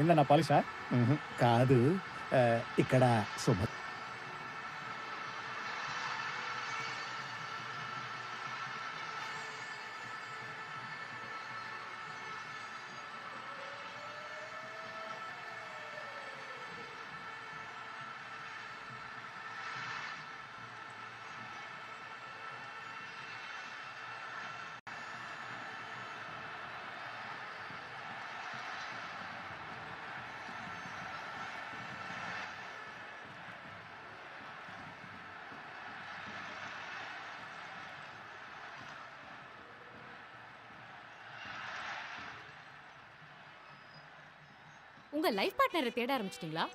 ఏందన్నా పాలిషా? కాదు. ఇక్కడ శుభ உங்க லைஃப் பார்ட்னரை தேட ஆரம்பிச்சிட்டீங்களா?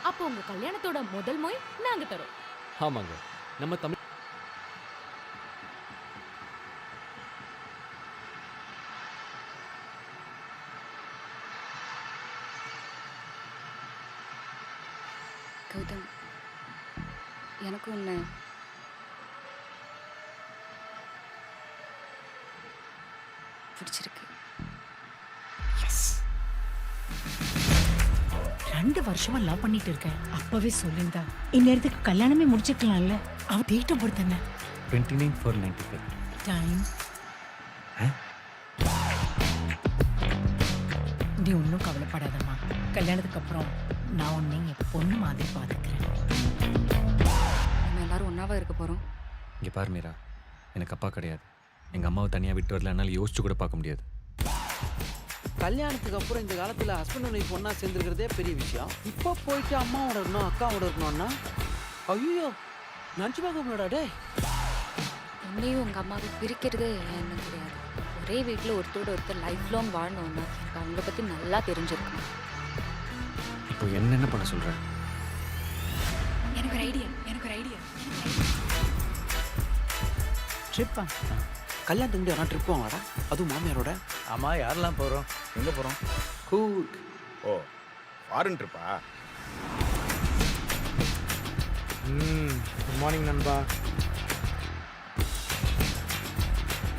அப்போ உங்க கல்யாணத்தோட முதல் மொய் நாங்க தரோம். ஆமாங்க. நம்ம தமிழ் கௌதம், எனக்கு உன்னை பிடிச்சிருக்கு. 2 வருஷமா லவ் பண்ணிட்டு இருக்கேன். அப்பவே சொல்லிருந்தா இந்நேரத்துக்கு கல்யாணமே முடிச்சிருக்கலாம்ல. அவ டேட் ஆஃப் பர்த் என்ன? 29/4/95. டைம். நீ ஒன்றும் கவலைப்படாதம்மா. கல்யாணத்துக்கு அப்புறம் நான் உன்னை என் பொண்ணு மாதிரி பார்த்துக்கிறேன். நம்ம எல்லாரும் ஒன்னாவா இருக்க போறோம். இங்கே பாரு மீரா, எனக்கு அப்பா கிடையாது. எங்கள் அம்மாவை தனியாக விட்டு வரல, என்னால் யோசிச்சு கூட பார்க்க முடியாது. கல்யாணத்துக்கு அப்புறம் இந்த காலத்தில் ஹஸ்பண்ட் ஒய்ஃப் ஒன்றா சேர்ந்துருக்கிறதே பெரிய விஷயம். இப்போ போயிட்டு அம்மாவோட இருக்கணும் அக்காவோட இருக்கணும்னா ஐயோ நினச்சி பார்க்க முடியாடா. டே, உன்னையும் உங்க அம்மாவை பிரிக்கிறதே என்ன கிடையாது. ஒரே வீட்டில் ஒருத்தரோட ஒருத்தர் லைஃப் லாங் வாழணும்னா எனக்கு அவங்கள பற்றி நல்லா தெரிஞ்சிருக்கணும். இப்போ என்னென்ன பண்ண சொல்கிறேன்? எனக்கு ஒரு ஐடியா. ட்ரிப்பா? கல்யாணத்துக்கு முன்னாடி யாரா ட்ரிப் வாங்கடா, அதுவும் மாமியாரோட. ஆமா, யாரெல்லாம் போறோம்? எங்க போறோம்? கூர்க். ஓ, ஃபாரின் ட்ரிப்பா? குட் மார்னிங் நண்பா.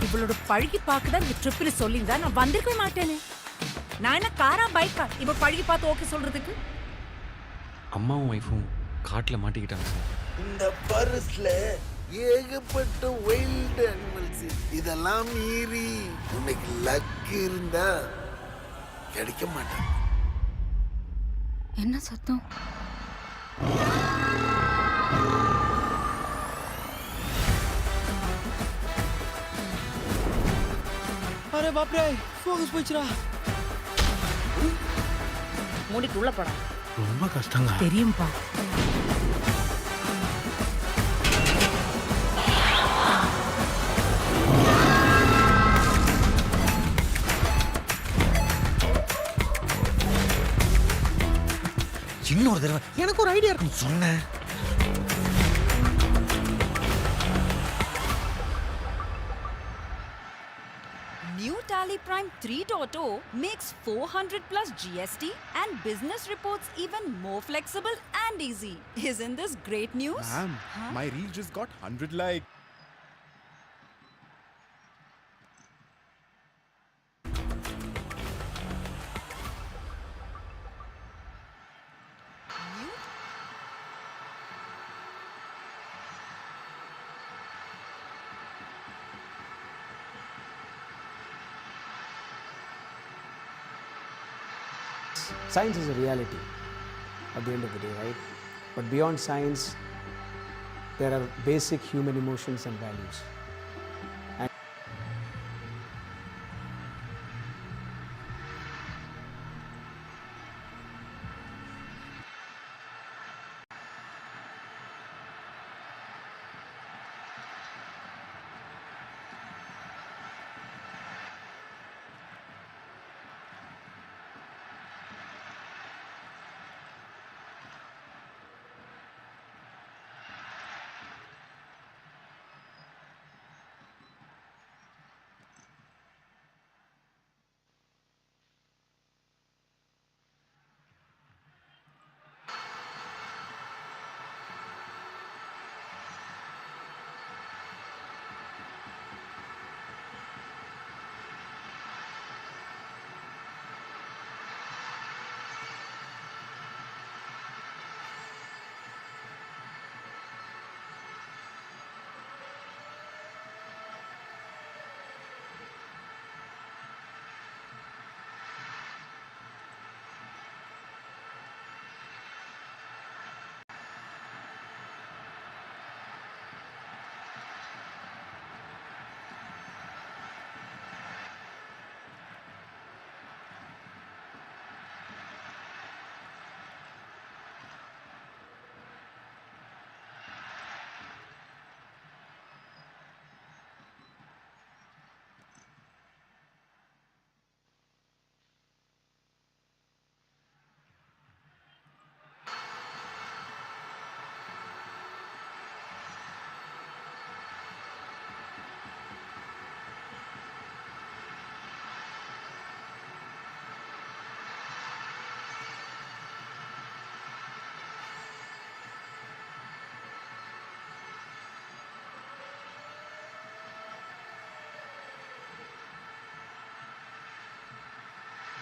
இவளோட பழகி பார்க்கதான் இந்த ட்ரிப்னு சொல்லியிருந்தா நான் வந்திருக்கவே மாட்டேனே. நான் என்ன காரா பைக்கா இவ பழகி பார்த்து ஓகே சொல்றதுக்கு? அம்மாவும் ஒய்ஃபும் காட்டில் மாட்டிக்கிட்டாங்க சார். இந்த பரிசுல ஏகப்பட்ட வைல்டு அனிமல்ஸ். இதெல்லாம் மீறி உனக்கு லக் இருந்தா கிடைக்க மாட்டான். என்ன சத்தம்? அரே பாப்ரே ஃபோக்கஸ் போச்சுடா. மூடிட்டு உள்ள போடா. ரொம்ப கஷ்டங்க. தெரியும்பா. இன்னொரு தடவை எனக்கு ஒரு ஐடியா இருக்குன்னு சொன்னேன். New Tally Prime 3.0 makes 400 plus GST and business reports even more flexible and easy. Isn't this great news? Ma'am, my reel just got 100 likes. Science is a reality at the end of the day, right? But beyond science, there are basic human emotions and values.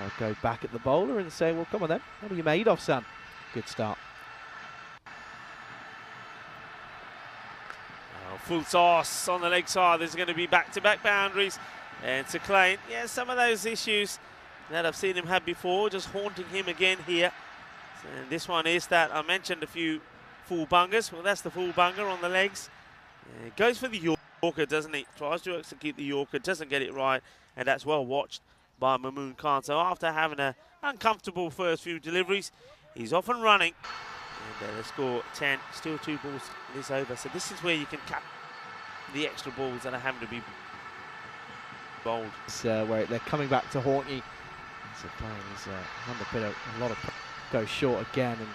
I'll go back at the bowler and say, well, come on then. What are you made of, son? Good start. Full toss on the leg side. There's going to be back-to-back boundaries. And to Klein, yeah, some of those issues that I've seen him have before, just haunting him again here. And this one is that I mentioned a few full bungers. Well, that's the full bunger on the legs. Goes for the Yorker, doesn't he? Tries to execute the Yorker, doesn't get it right. And that's well watched by Mamoon Khan. So after having an uncomfortable first few deliveries, he's off and running. And they score 10, still 2 balls this over. So this is where you can cut the extra balls that are having to be bowled. Where they're coming back to haunt you. So playing is under a lot of goes short again, and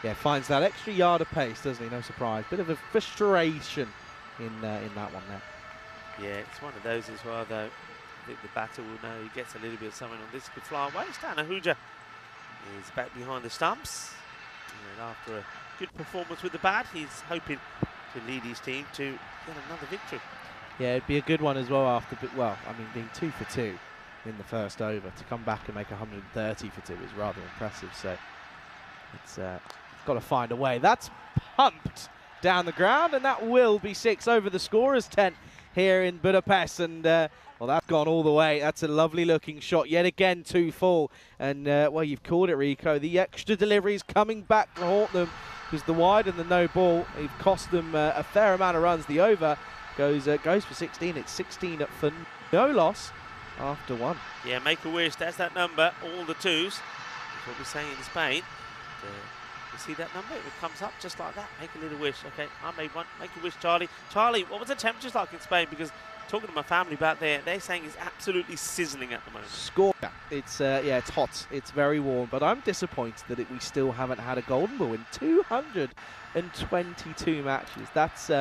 yeah, finds that extra yard of pace, doesn't he? No surprise. Bit of a frustration in that one there. Yeah, it's one of those as well, though. I think the batter will know he gets a little bit of something on this. Could fly away. Stan Ahuja is back behind the stumps. And after a good performance with the bat, he's hoping to lead his team to get another victory. Yeah, it'd be a good one as well after, well, I mean, being 2 for 2 in the first over. To come back and make 130 for 2 is rather impressive. So it's got to find a way. That's pumped down the ground, and that will be 6 over the scorer's tent here in Budapest. And well, that's gone all the way. That's a lovely looking shot yet again, 2 full. And well, you've called it, Rico. The extra deliveries coming back to haunt them, because the wide and the no ball, it cost them a fair amount of runs. The over goes for 16. It's 16 for no loss. after one. Yeah, make a wish. That's that number. All the twos. That's what we're saying in Spain. You see that number? It comes up just like that. Make a little wish. Okay, I made one. Make a wish, Charlie. Charlie, what was the temperatures like in Spain? Because talking to my family back there, they're saying it's absolutely sizzling at the moment. Score. It's it's hot. It's very warm. But I'm disappointed that we still haven't had a golden ball in 222 matches. That's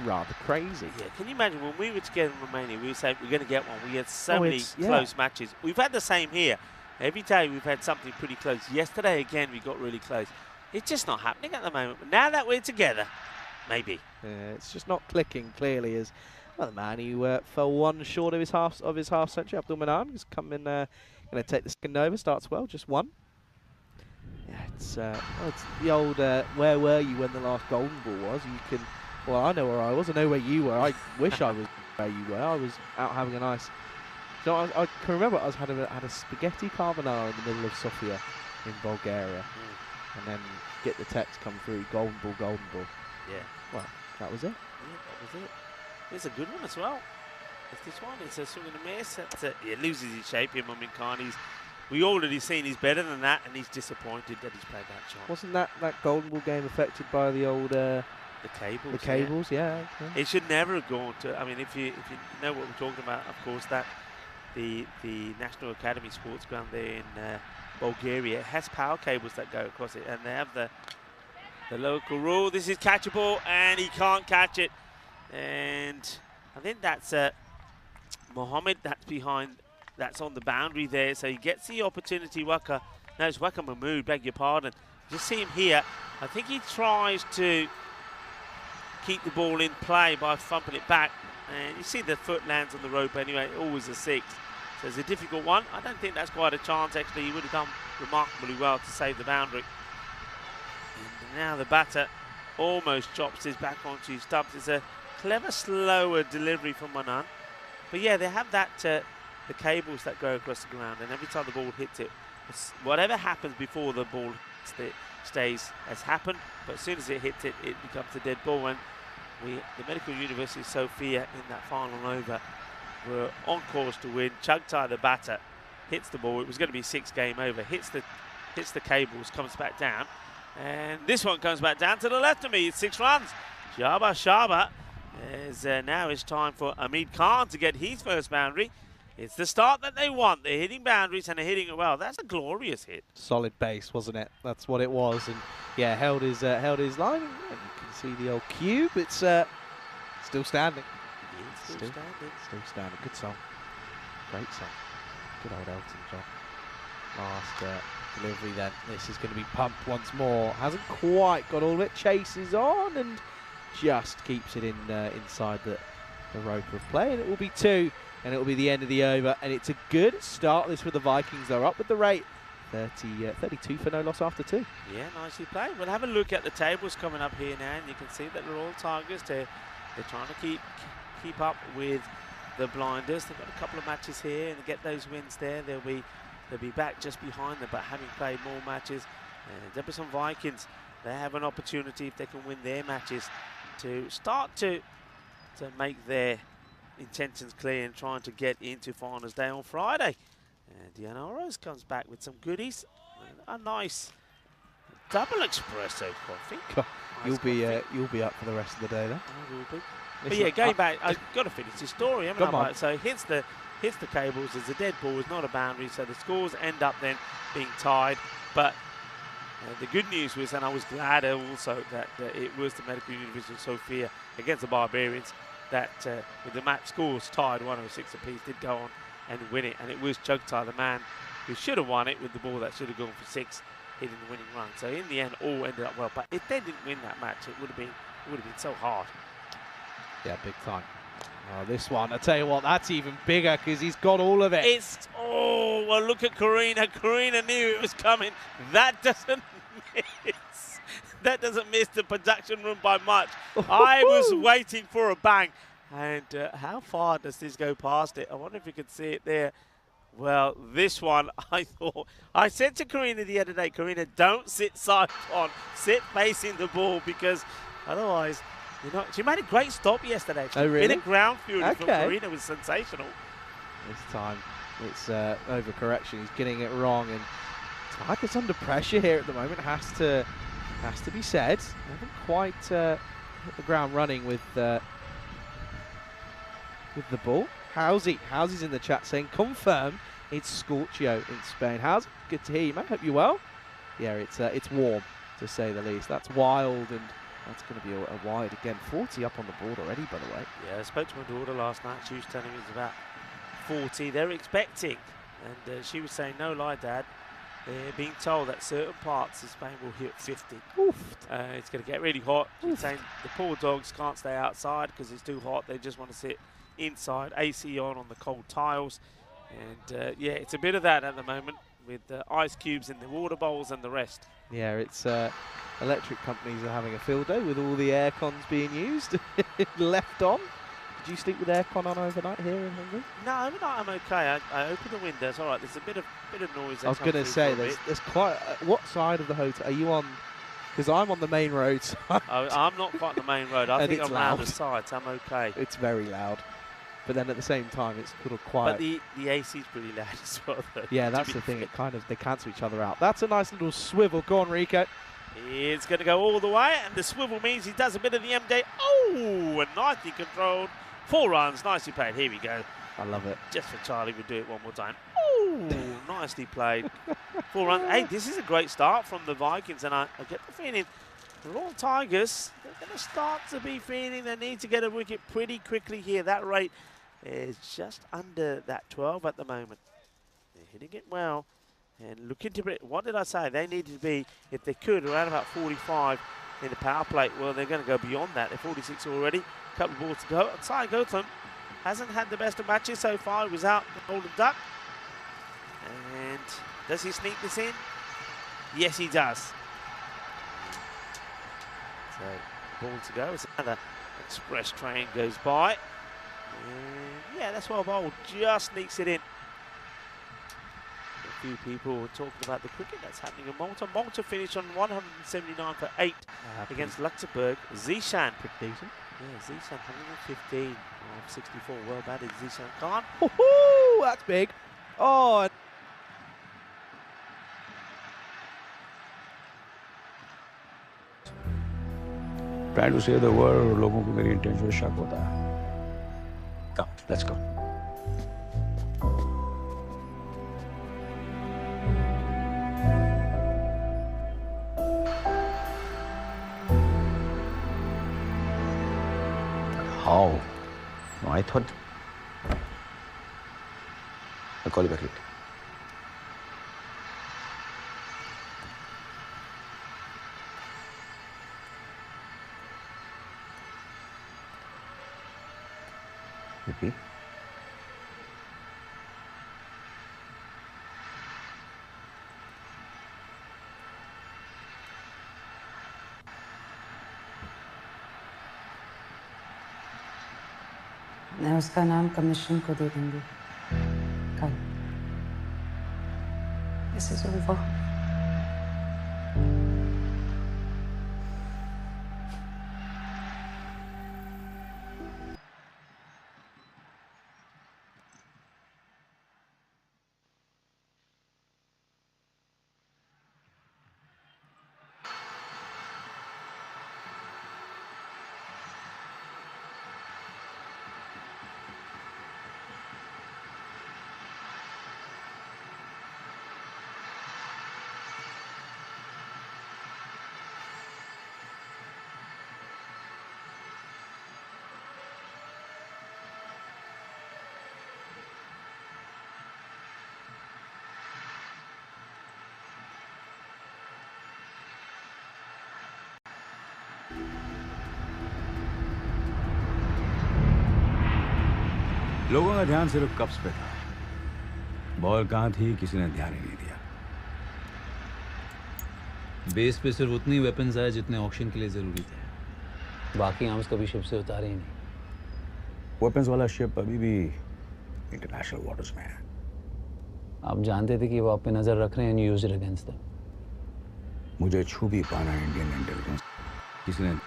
rather crazy. Yeah, can you imagine when we were together in Romania, we would say we're going to get one. We had so many close matches. We've had the same here. Every day we've had something pretty close. Yesterday, again, we got really close. It's just not happening at the moment. But now that we're together, maybe. It's just not clicking clearly. As well, the man who fell one short of his half century, Abdul Manan, is coming. Going to take the second over. Starts well, just one. Yeah, it's the old. Where were you when the last golden ball was? You can. Well, I know where I was. I know where you were. I wish I was where you were. I was out having a nice. So I can remember I had a spaghetti carbonara in the middle of Sofia in Bulgaria, and then get the text come through, golden ball, golden ball. Yeah. Well, that was it. Yeah, that was it. It's a good one as well. It's this one. It's a swing and a miss. It loses his shape here, Mumin Khan. We already seen he's better than that, and he's disappointed that he's played that shot. Wasn't that golden ball game affected by the old the cables? The cables, yeah. It should never have gone to. I mean, if you know what we're talking about, of course, that the National Academy Sports Ground there in Bulgaria has power cables that go across it, and they have the local rule. This is catchable, and he can't catch it. And I think that's Mohammed that's behind. That's on the boundary there, so he gets the opportunity. No, it's Waka Mahmood, beg your pardon. Just see him here. I think he tries to keep the ball in play by thumping it back. And you see the foot lands on the rope anyway, always a 6. So it's a difficult one. I don't think that's quite a chance, actually. He would have done remarkably well to save the boundary. And now the batter almost chops his back onto his stubs. It's a clever, slower delivery from Manan. But yeah, they have that, the cables that go across the ground, and every time the ball hits it, whatever happens before the ball stays has happened, but as soon as it hits it, it becomes a dead ball. And the Medical University of Sofia in that final over were on course to win. Chugtai, the batter, hits the ball. It was going to be 6 game over. Hits the cables, comes back down, and this one comes back down to the left of me. It's 6 runs. Shaba. Now it's time for Hamid Khan to get his first boundary. It's the start that they want. They're hitting boundaries and they're hitting it well. That's a glorious hit. Solid base, wasn't it? That's what it was. And yeah, held his line. And you can see the old cube. It's still standing. Yeah, still standing. Good song. Great song. Good old Elton John. Last delivery then. This is going to be pumped once more. Hasn't quite got all of it. Chases on and just keeps it inside the rope of play. And it will be 2. And it will be the end of the over, and it's a good start. This with the Vikings. They're up with the rate, 32 for no loss after 2. Yeah, nicely played. We'll have a look at the tables coming up here now, and you can see that they're all Tigers. They're trying to keep up with the Blinders. They've got a couple of matches here, and get those wins there. They'll be back just behind them, but having played more matches. And Debrecen Vikings, they have an opportunity if they can win their matches to start to make their intentions clear and trying to get into finals day on Friday. And Diana Rose comes back with some goodies. A nice double espresso coffee. You'll be up for the rest of the day then. I will be. But yeah, going back, I've got to finish this story, haven't I? So hits the cables. It's a dead ball. It's not a boundary. So the scores end up then being tied. But the good news was, and I was glad also that it was the Medical University of Sofia against the Barbarians, that with the match scores tied 106 apiece, did go on and win it. And it was Chugtai, the man who should have won it with the ball that should have gone for 6, hitting the winning run. So in the end, all ended up well. But if they didn't win that match, it would have been so hard. Yeah, big time. Oh, this one, I tell you what, that's even bigger because he's got all of it. Well, look at Karina. Karina knew it was coming. That doesn't miss. That doesn't miss the production room by much. I was waiting for a bang. And how far does this go past it? I wonder if you could see it there. Well, this one, I said to Karina the other day, Karina, don't sit side on. Sit facing the ball because otherwise, she made a great stop yesterday. Oh, really? Bit of ground fury from Karina was sensational. This time it's overcorrection. He's getting it wrong, and Tigers under pressure here at the moment. Has to be said. They haven't quite hit the ground running with the ball. Howsy's in the chat saying confirmed it's Scorchio in Spain. Howsy, good to hear you, mate. Hope you're well. Yeah, it's warm to say the least. That's wild, and that's going to be a wide again. 40 up on the board already, by the way. Yeah, I spoke to my daughter last night. She was telling me it's about 40. They're expecting, and she was saying, no lie, Dad. They're being told that certain parts of Spain will hit 50. It's going to get really hot. She's saying the poor dogs can't stay outside because it's too hot. They just want to sit inside, AC on the cold tiles. And yeah, it's a bit of that at the moment with ice cubes in the water bowls and the rest. Yeah, it's electric companies are having a field day with all the air cons being used, left on. Did you sleep with aircon on overnight here in Hungary? No, overnight I'm okay. I open the windows. All right, there's a bit of noise. I was going to say there's quite. What side of the hotel are you on? Because I'm on the main road. So I'm not quite on the main road. I think I'm around the sides. I'm okay. It's very loud, but then at the same time it's sort of quiet. But the AC is pretty loud as well, though. Yeah, that's the thing. It they cancel each other out. That's a nice little swivel. Go on, Rico. It's going to go all the way, and the swivel means he does a bit of the M-Day. Oh, and nicely controlled. 4 runs, nicely played. Here we go. I love it. Just for Charlie, we'll do it one more time. Oh, nicely played. 4 runs. Hey, this is a great start from the Vikings, and I get the feeling the Royal Tigers, they're going to start to be feeling they need to get a wicket pretty quickly here. That rate is just under that 12 at the moment. They're hitting it well. And looking to it, what did I say? They needed to be, if they could, around about 45 in the power play. Well, they're going to go beyond that. They're 46 already. Couple of balls to go. Sai Gautam hasn't had the best of matches so far. He was out the Golden Duck. And does he sneak this in? Yes, he does. So, ball to go. It's another express train goes by. And yeah, that's why Bowl just sneaks it in. A few people were talking about the cricket that's happening in Malta. Malta finished on 179 for 8 against Luxembourg. Zishan. Pretty decent. Yeah, Zishan 115 of 64. Well batted, Zishan Khan. Woohoo! That's big. Oh. Trying to say the word, लोगों को मेरी intention शक होता है. Come, let's go. How? No, I thought. I'll call you back later. Vicky? मैं उसका नाम commissioner को दे दूंगी कल. This is over. लोगों का ध्यान सिर्फ कप्स पे था. बॉल कहाँ थी किसी ने ध्यान ही नहीं दिया. बेस पे सिर्फ उतनी वेपन्स आए जितने ऑक्शन के लिए जरूरी थे. बाकी आर्म्स कभी शिप से उतारे ही नहीं. वेपन्स वाला शिप अभी भी इंटरनेशनल वाटर्स में है. आप जानते थे कि वो आप पे नजर रख रहे हैं, यूज इट अगेंस्ट देम. मुझे छू भी पाना इंडियन इंटेलिजेंस किसी ने.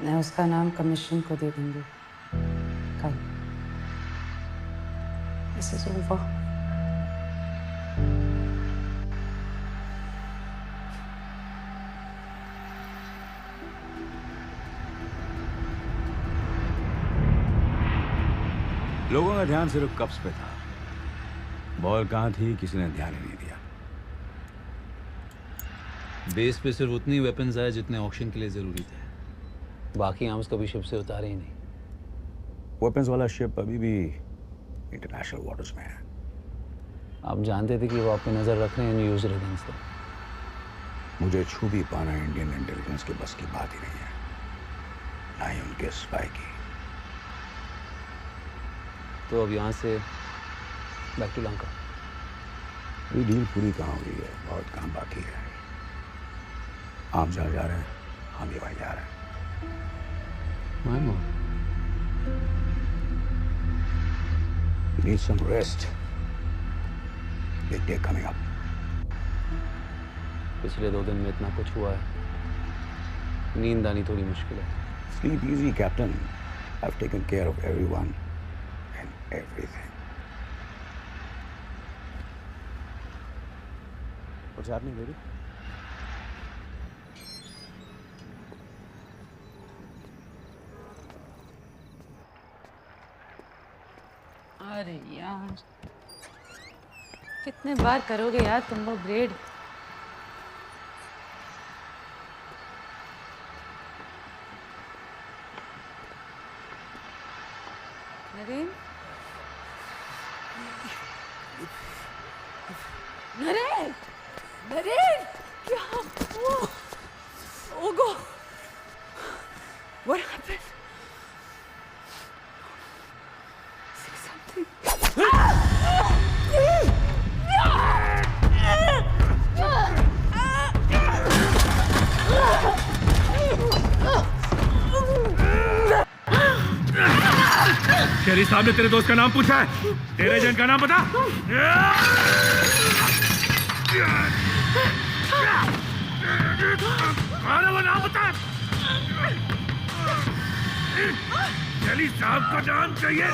मैं उसका नाम कमीशन को दे दूंगी कल। This is over. लोगों का ध्यान सिर्फ कप्स पे था। बॉल कहाँ थी किसी ने ध्यान ही नहीं दिया। बेस पे सिर्फ उतनी वेपन्स आए जितने ऑक्शन के लिए ज़रूरी थे। बाकी आर्म्स कभी शिप से उतारे ही नहीं। वेपन्स वाला शिप अभी भी इंटरनेशनल वाटर्स में है। आप जानते थे कि वो आप पे नज़र रख रहे हैं यूज अगेंस्ट देम। मुझे छू भी पाना इंडियन इंटेलिजेंस के बस की बात ही नहीं है, ना ही उनके स्पाई की। तो अब यहाँ से बैक टू लंका। ये डील पूरी कहाँ हुई है, बहुत काम बाकी है। आप जहाँ जा रहे हैं हम भी वहीं जा रहे हैं। My mom. You need some rest. Big day coming up. पिछले 2 दिन में इतना कुछ हुआ है, नींद आनी थोड़ी मुश्किल है। Sleep easy, Captain. I've taken care of everyone and everything. What's happening, baby? अरे यार, कितने बार करोगे यार तुम लोग ग्रेड? नरेन, नरेन, नरेन, क्या? ओगो, what happened? शेरी साहब ने तेरे दोस्त का नाम पूछा है, तेरे एजेंट का नाम बता। अरे वो नाम बता। शेरी साहब का नाम चाहिए।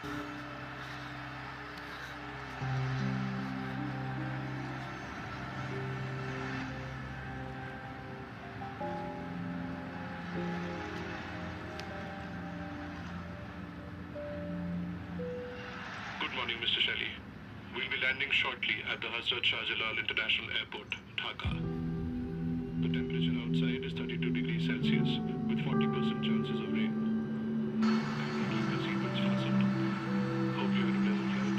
Good morning, Mr. Shelley. We'll be landing shortly at the Hazrat Shah Jalal International Airport, Dhaka. The temperature outside is 32 degrees Celsius with 40% chances of rain. Kindly keep your seatbelts fastened. Hope you had a pleasant flight.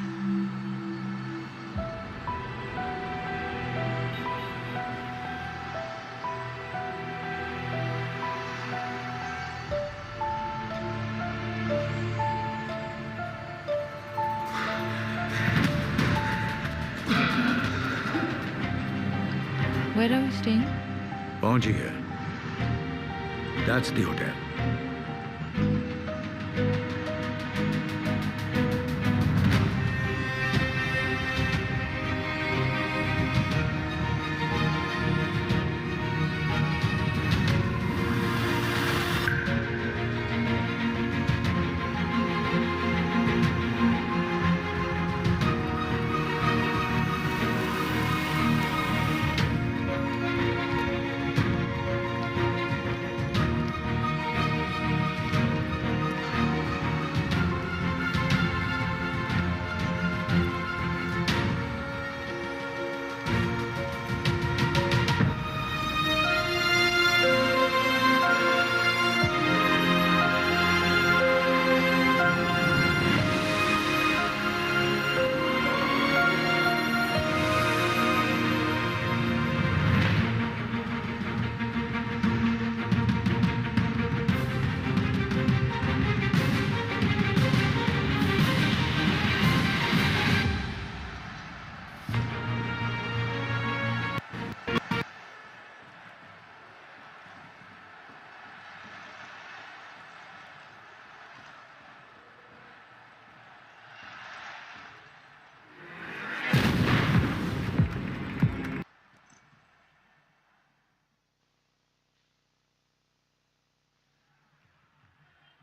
Where are we staying? पहुंच ही है. That's the hotel.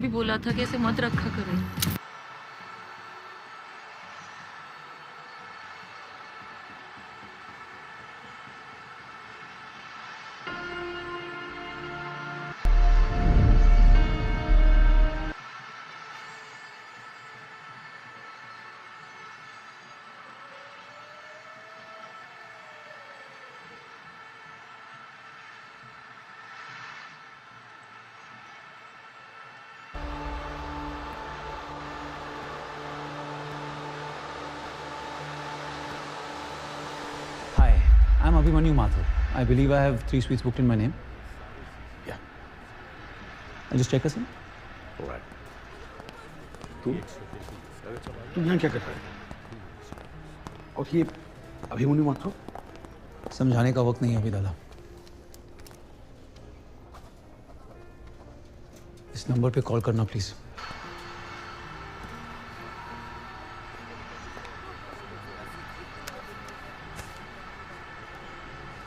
भी बोला था कि ऐसे मत रखा करें. I'm Abhimanyu Mathur. I believe I have 3 suites booked in my name. Yeah. I'll just check us in. All right. तुम यहाँ क्या कर रहे हो? और ये अभिमन्यु माथुर? समझाने का वक्त नहीं है अभी दादा. इस नंबर पे कॉल करना please.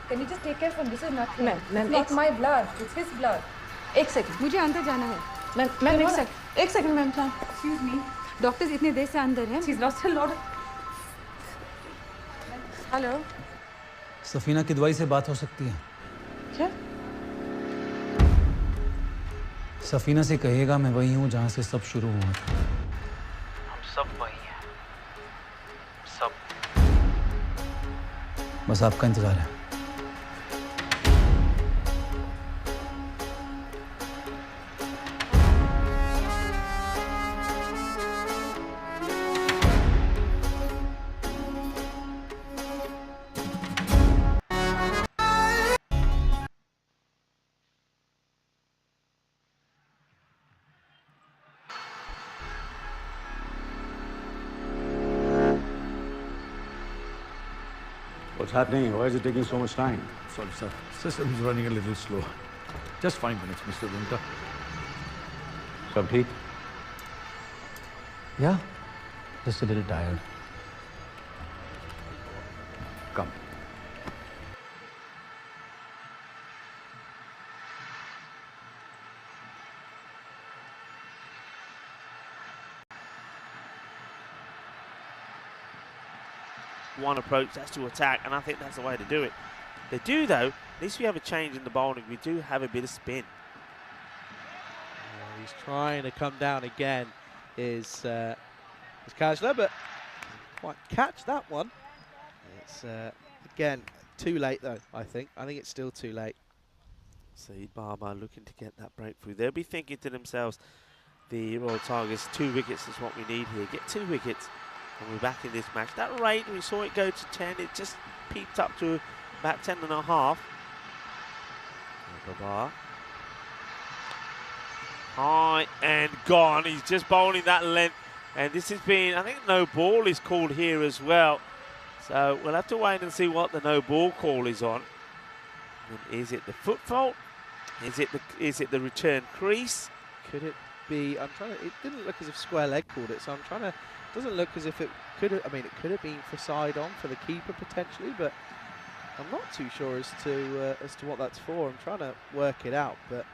Can you just take care from this is not ma'am, it's my blood. It's his blood. एक सेकंड मुझे अंदर जाना है. मैम एक second ma'am. Excuse me. Doctors इतने देर से अंदर हैं. She's lost a lot. Hello. Safina Kidwai से बात हो सकती है? क्या? सफीना से कहिएगा मैं वही हूँ जहाँ से सब शुरू हुआ था. हम सब वही हैं. सब. बस आपका इंतजार है. What's happening? Why is it taking so much time? Sorry, sir. System is running a little slow. Just 5 minutes, Mr. Winter. सब ठीक? Yeah, just a little tired. Come. one approach, that's to attack, and I think that's the way to do it. They do, though. At least we have a change in the bowling. We do have a bit of spin. He's trying to come down again, is Kajla, but doesn't quite catch that one. It's, again, too late, though, I think. I think it's still too late. Saeed Baba looking to get that breakthrough. They'll be thinking to themselves, the Royal Tigers, 2 wickets is what we need here. Get 2 wickets, and we're back in this match. That rate, we saw it go to 10. It just peaked up to about 10.5. Baba. High and gone. He's just bowling that length. And this has been, I think no ball is called here as well. So we'll have to wait and see what the no ball call is on. And is it the foot fault? Is it the return crease? Could it be? I'm trying to. It didn't look as if square leg called it, so I'm trying to. Doesn't look as if it could have. I mean, it could have been for side on for the keeper potentially, but I'm not too sure as to what that's for. I'm trying to work it out, but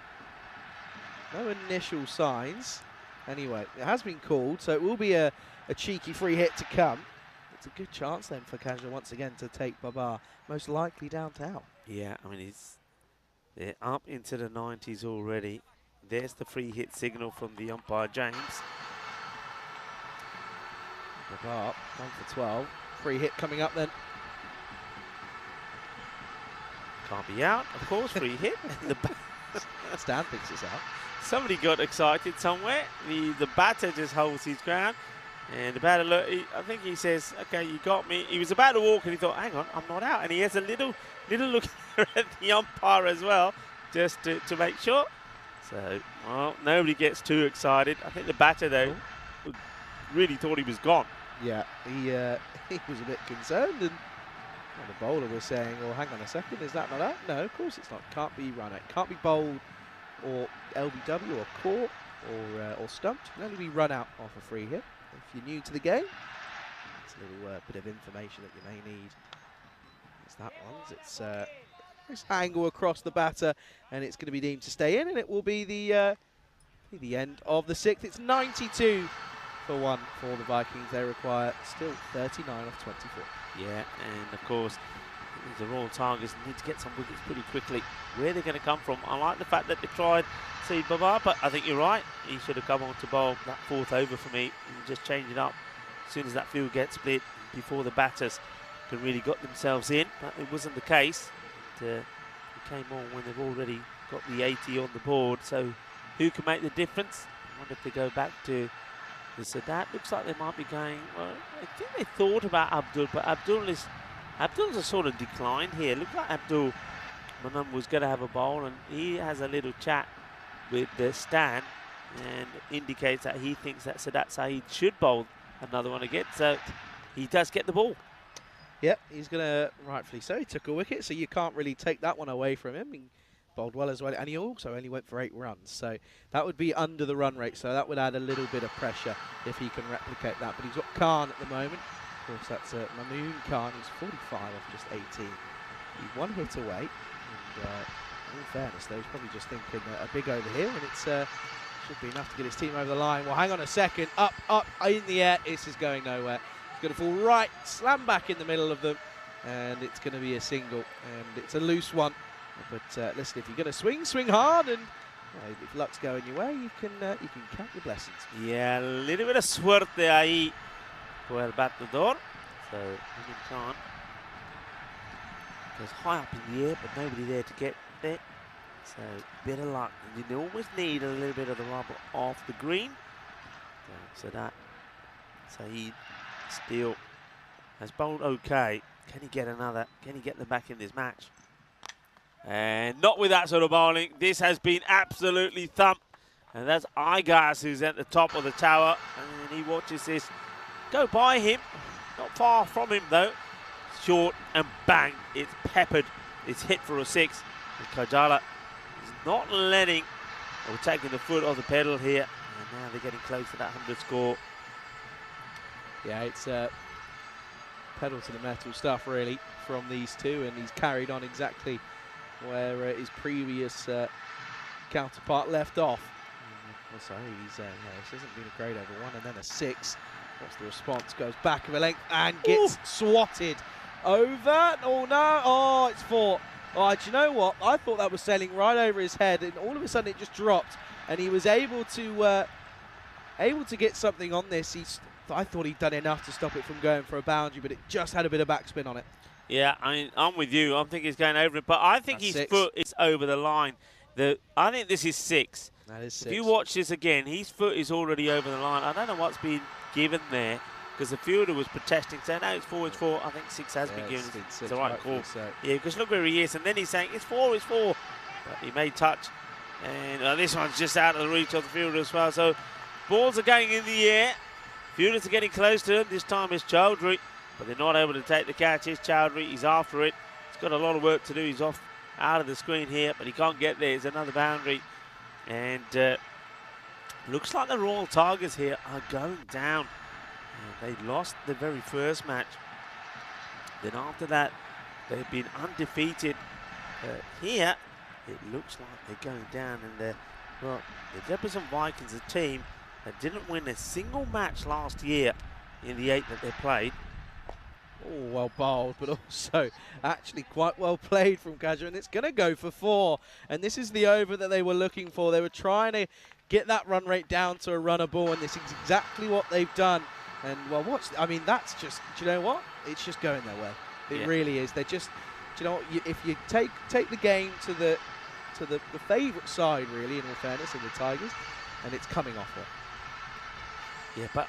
no initial signs. Anyway, it has been called, so it will be a cheeky free hit to come. It's a good chance then for Kajla once again to take Babar, most likely down to out. Yeah, I mean, they're up into the 90s already. There's the free hit signal from the umpire, James. Babar, 1 for 12. Free hit coming up then. Can't be out, of course, free hit. Stan picks this out. Somebody got excited somewhere. The batter just holds his ground. And the batter, I think he says, okay, you got me. He was about to walk and he thought, hang on, I'm not out. And he has a little look at the umpire as well, just to make sure. So, well, nobody gets too excited. I think the batter, though, really thought he was gone. Yeah, he was a bit concerned. And the bowler was saying, well, hang on a second, is that not out? No, of course it's not. Can't be run out. Can't be bowled or LBW or caught or stumped. It can only be run out off a free hit. If you're new to the game, it's a little bit of information that you may need. It's that one. It's nice angle across the batter, and it's going to be deemed to stay in, and it will be the end of the 6th. It's 92 for 1 for the Vikings. They require still 39 off 24. Yeah, and of course, the Royal Tigers need to get some wickets pretty quickly. Where they're going to come from, I like the fact that they tried Saeed Babar, but I think you're right. He should have come on to bowl that 4th over for me and just change it up as soon as that field gets split before the batters can really got themselves in. But it wasn't the case. It came on when they've already got the 80 on the board. So who can make the difference? I wonder if they go back to the Sadat. Looks like they might be going, well, I think they thought about Abdul, but Abdul's a sort of decline here. Looked like Abdul Manam was going to have a bowl, and he has a little chat with Stan and indicates that he thinks that Sadat Saeed should bowl another one again. So he does get the ball. Yep, he's going to, rightfully so, he took a wicket, so you can't really take that one away from him. He bowled well as well, and he also only went for 8 runs. So that would be under the run rate, so that would add a little bit of pressure if he can replicate that. But he's got Khan at the moment. Of course, that's Mamoon Khan, who's 45 off just 18. He's 1 hit away. And in all fairness, though, he's probably just thinking a big over here, and it's should be enough to get his team over the line. Well, hang on a second. Up, in the air. This is going nowhere. It's going to fall right, slam back in the middle of them, and it's going to be a single. And it's a loose one. But listen, if you're going to swing hard, and if luck's going your way, you can count your blessings. Yeah, a little bit of suerte ahí for el batedor. So Mamoon Khan goes high up in the air, but nobody there to get there. So bit of luck. And you always need a little bit of the rubber off the green. So that Saeed still has bowled okay. Can he get another? Can he get them back in this match? And not with that sort of bowling. This has been absolutely thumped. And that's Igas who's at the top of the tower. And he watches this go by him. Not far from him though. Short and bang. It's peppered. It's hit for a 6. And Kajala is not letting or taking the foot off the pedal here. And now they're getting close to that 100 score. Yeah, it's pedal to the metal stuff really from these two, and he's carried on exactly where his previous counterpart left off. Oh, sorry, this hasn't been a great over 1 and then a 6. What's the response? Goes back of a length and gets swatted over. Oh no! Oh, it's 4. Oh, do you know what? I thought that was sailing right over his head, and all of a sudden it just dropped, and he was able to get something on this. I thought he'd done enough to stop it from going for a boundary, but it just had a bit of backspin on it. Yeah, I mean, I'm with you. I think he's going over it, but I think his foot is over the line. I think this is 6. That is 6. If you watch this again, his foot is already over the line. I don't know what's been given there, because the fielder was protesting, saying, no, it's 4, it's 4. I think 6 has been given. It's the right call. Yeah, because look where he is, and then he's saying, it's 4, it's 4. But he made touch, and this one's just out of the reach of the fielder as well. So balls are going in the air. Fielders are getting close to him. This time it's Chowdhury, but they're not able to take the catch. It's Chowdhury. He's after it. He's got a lot of work to do. He's off out of the screen here, but he can't get there. It's another boundary. And looks like the Royal Tigers here are going down. They lost the very first match. Then after that, they've been undefeated. Here, it looks like they're going down. And well, the Leopards Vikings, a team that didn't win a single match last year in the 8 that they played. Oh, well bowled, but also actually quite well played from Kaja, and it's going to go for 4. And this is the over that they were looking for. They were trying to get that run rate down to a runner ball, and this is exactly what they've done. And well, I mean, that's just, do you know what? It's just going their way. It really is. They're just, do you know what? If you take the game to the favourite side, really, in all fairness, in the Tigers, and it's coming off it. Yeah, but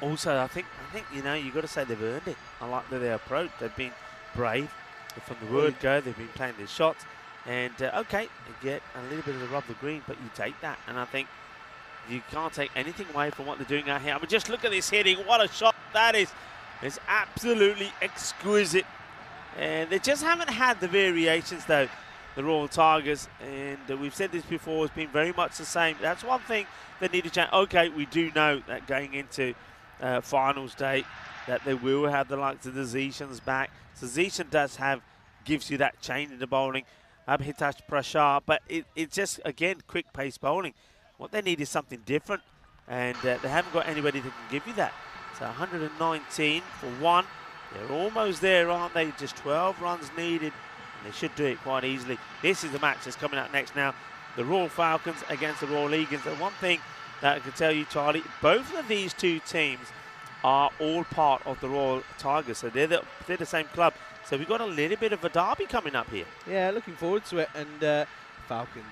also I think you know, you've got to say they've earned it. I like their approach. They've been brave from the word go. They've been playing their shots, and okay, they get a little bit of the rub of the green, but you take that, and I think you can't take anything away from what they're doing out here. I mean, just look at this hitting. What a shot that is. It's absolutely exquisite. And they just haven't had the variations, though, the Royal Tigers. And we've said this before, it's been very much the same. That's one thing they need to change. Okay, we do know that going into finals day, that they will have the likes of the Zishans back. So Zishan gives you that change in the bowling. Abhitash Prashar, but it's just, again, quick pace bowling. What they need is something different, and they haven't got anybody that can give you that. So 119 for 1. They're almost there, aren't they? Just 12 runs needed, and they should do it quite easily. This is the match that's coming out next now. The Royal Falcons against the Royal Eagles. And one thing that I can tell you, Charlie, both of these two teams are all part of the Royal Tigers. So they're the same club. So we've got a little bit of a derby coming up here. Yeah, looking forward to it. And Falcons,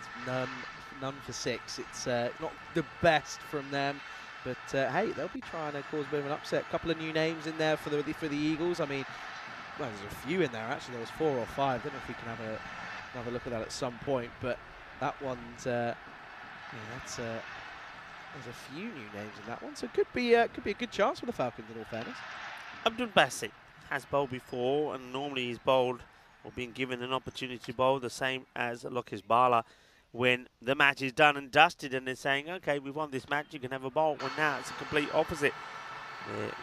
none for 6. It's not the best from them, but hey, they'll be trying to cause a bit of an upset. A couple of new names in there for the Eagles. I mean, well, there's a few in there actually. There was 4 or 5. I don't know if we can have a look at that at some point, but that one's yeah, that's there's a few new names in that one, so it could be a good chance for the Falcons in all fairness. Abdul Basit has bowled before, and normally he's bowled or been given an opportunity to bowl the same as Lokis Bala when the match is done and dusted, and they're saying, okay, we've won this match, you can have a bowl. When now it's a complete opposite.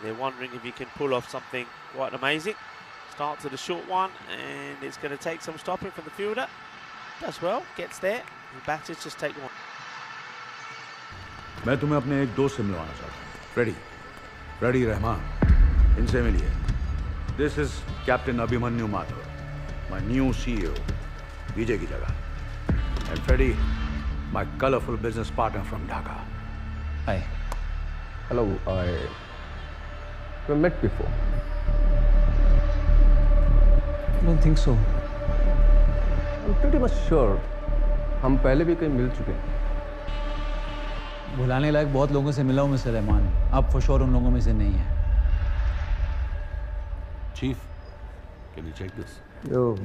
They're wondering if you can pull off something quite amazing. Start to the short one, and it's going to take some stopping from the fielder. Does well, gets there. The batters just take one. मैं तुम्हें अपने एक दोस्त से मिलवाना चाहता हूँ, Freddy Rahman. इनसे मिलिए। This is Captain Abhimanyu Mathur, my new CEO, Vijay की जगह. And Freddie, my colorful business partner from Dhaka. Hi. Hello. We met before. I don't think so. I'm pretty much sure हम पहले भी कहीं मिल चुके हैं. भुलाने लायक बहुत लोगों से मिला हूँ मिस्टर रहमान. आप फॉर श्योर उन लोगों में से नहीं हैं. Chief, can you check this? Your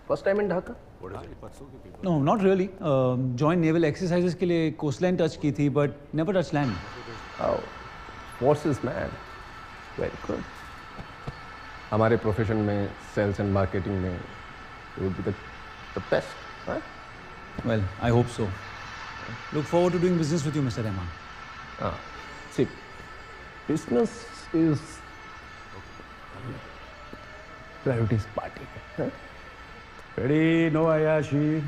first time in Dhaka? What is it? No, not really. Joint naval exercises के लिए coastline touch की थी, but never touched land. Oh, forces man. Very good. हमारे प्रोफेशन में sales and marketing में it would be the best, right? Well, I hope so. Look forward to doing business with you, Mr. Rahman. See, business is priorities party. Huh? Freddie, no Ayashi.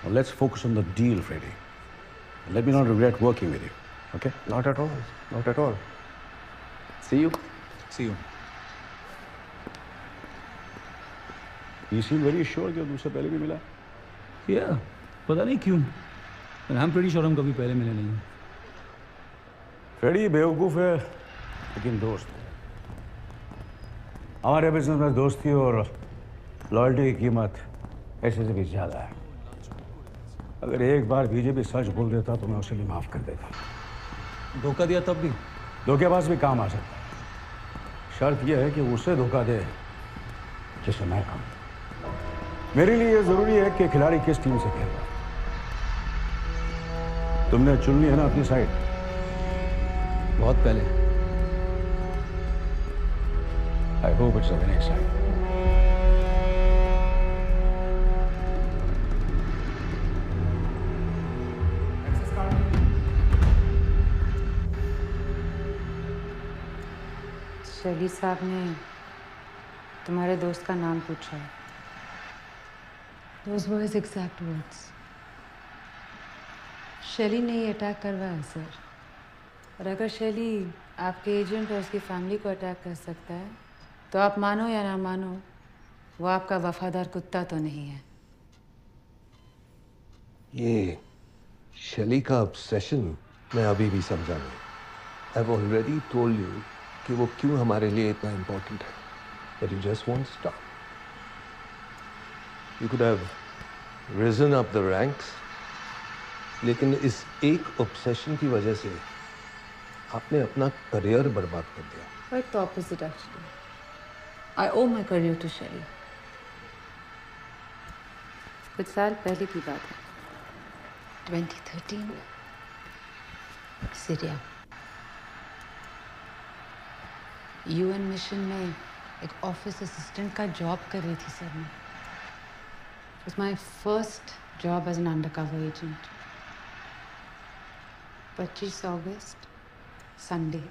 Now let's focus on the deal, Freddie. And let me not regret working with you. Okay? Not at all. Not at all. See you. See you. You seem very sure कि दूसरे पहले भी मिला. Yeah, पता नहीं क्यों. And I'm pretty sure हम कभी पहले मिले नहीं. फ्रेडी बेवकूफ़ है, लेकिन दोस्त है. हमारे बिजनेस में दोस्ती और लॉयल्टी की कीमत ऐसे से भी ज़्यादा है. अगर एक बार बीजेपी सच बोल देता तो मैं उसे भी माफ़ कर देता. धोखा दिया तब भी. धोखेबाज भी काम आ सकता है. शर्त यह है कि उसे धोखा दे जिसे मैं कहूँ. मेरे लिए ये जरूरी है कि खिलाड़ी किस टीम से खेल रहा. तुमने चुन ली है ना अपनी साइड? बहुत पहले. I hope it's the next side. शैली साहब ने तुम्हारे दोस्त का नाम पूछा है. Those were his exact words. शैली ने ही अटैक करवाया सर. और अगर शैली आपके एजेंट और उसकी फैमिली को अटैक कर सकता है तो आप मानो या ना मानो वो आपका वफादार कुत्ता तो नहीं है. ये शैली का ऑब्सेशन मैं अभी भी समझा नहीं. I've already told you कि वो क्यों हमारे लिए इतना इम्पोर्टेंट है. But you just won't stop. You could have risen up the ranks, लेकिन इस एक ऑब्सेशन की वजह से आपने अपना करियर बर्बाद कर दिया. Quite the opposite actually. I owe my career to Shelly. कुछ साल पहले की बात है. 2013 सीरिया. UN मिशन में एक ऑफिस असिस्टेंट का जॉब कर रही थी सर मैं. It was my first job as an undercover agent. 25 August Sunday.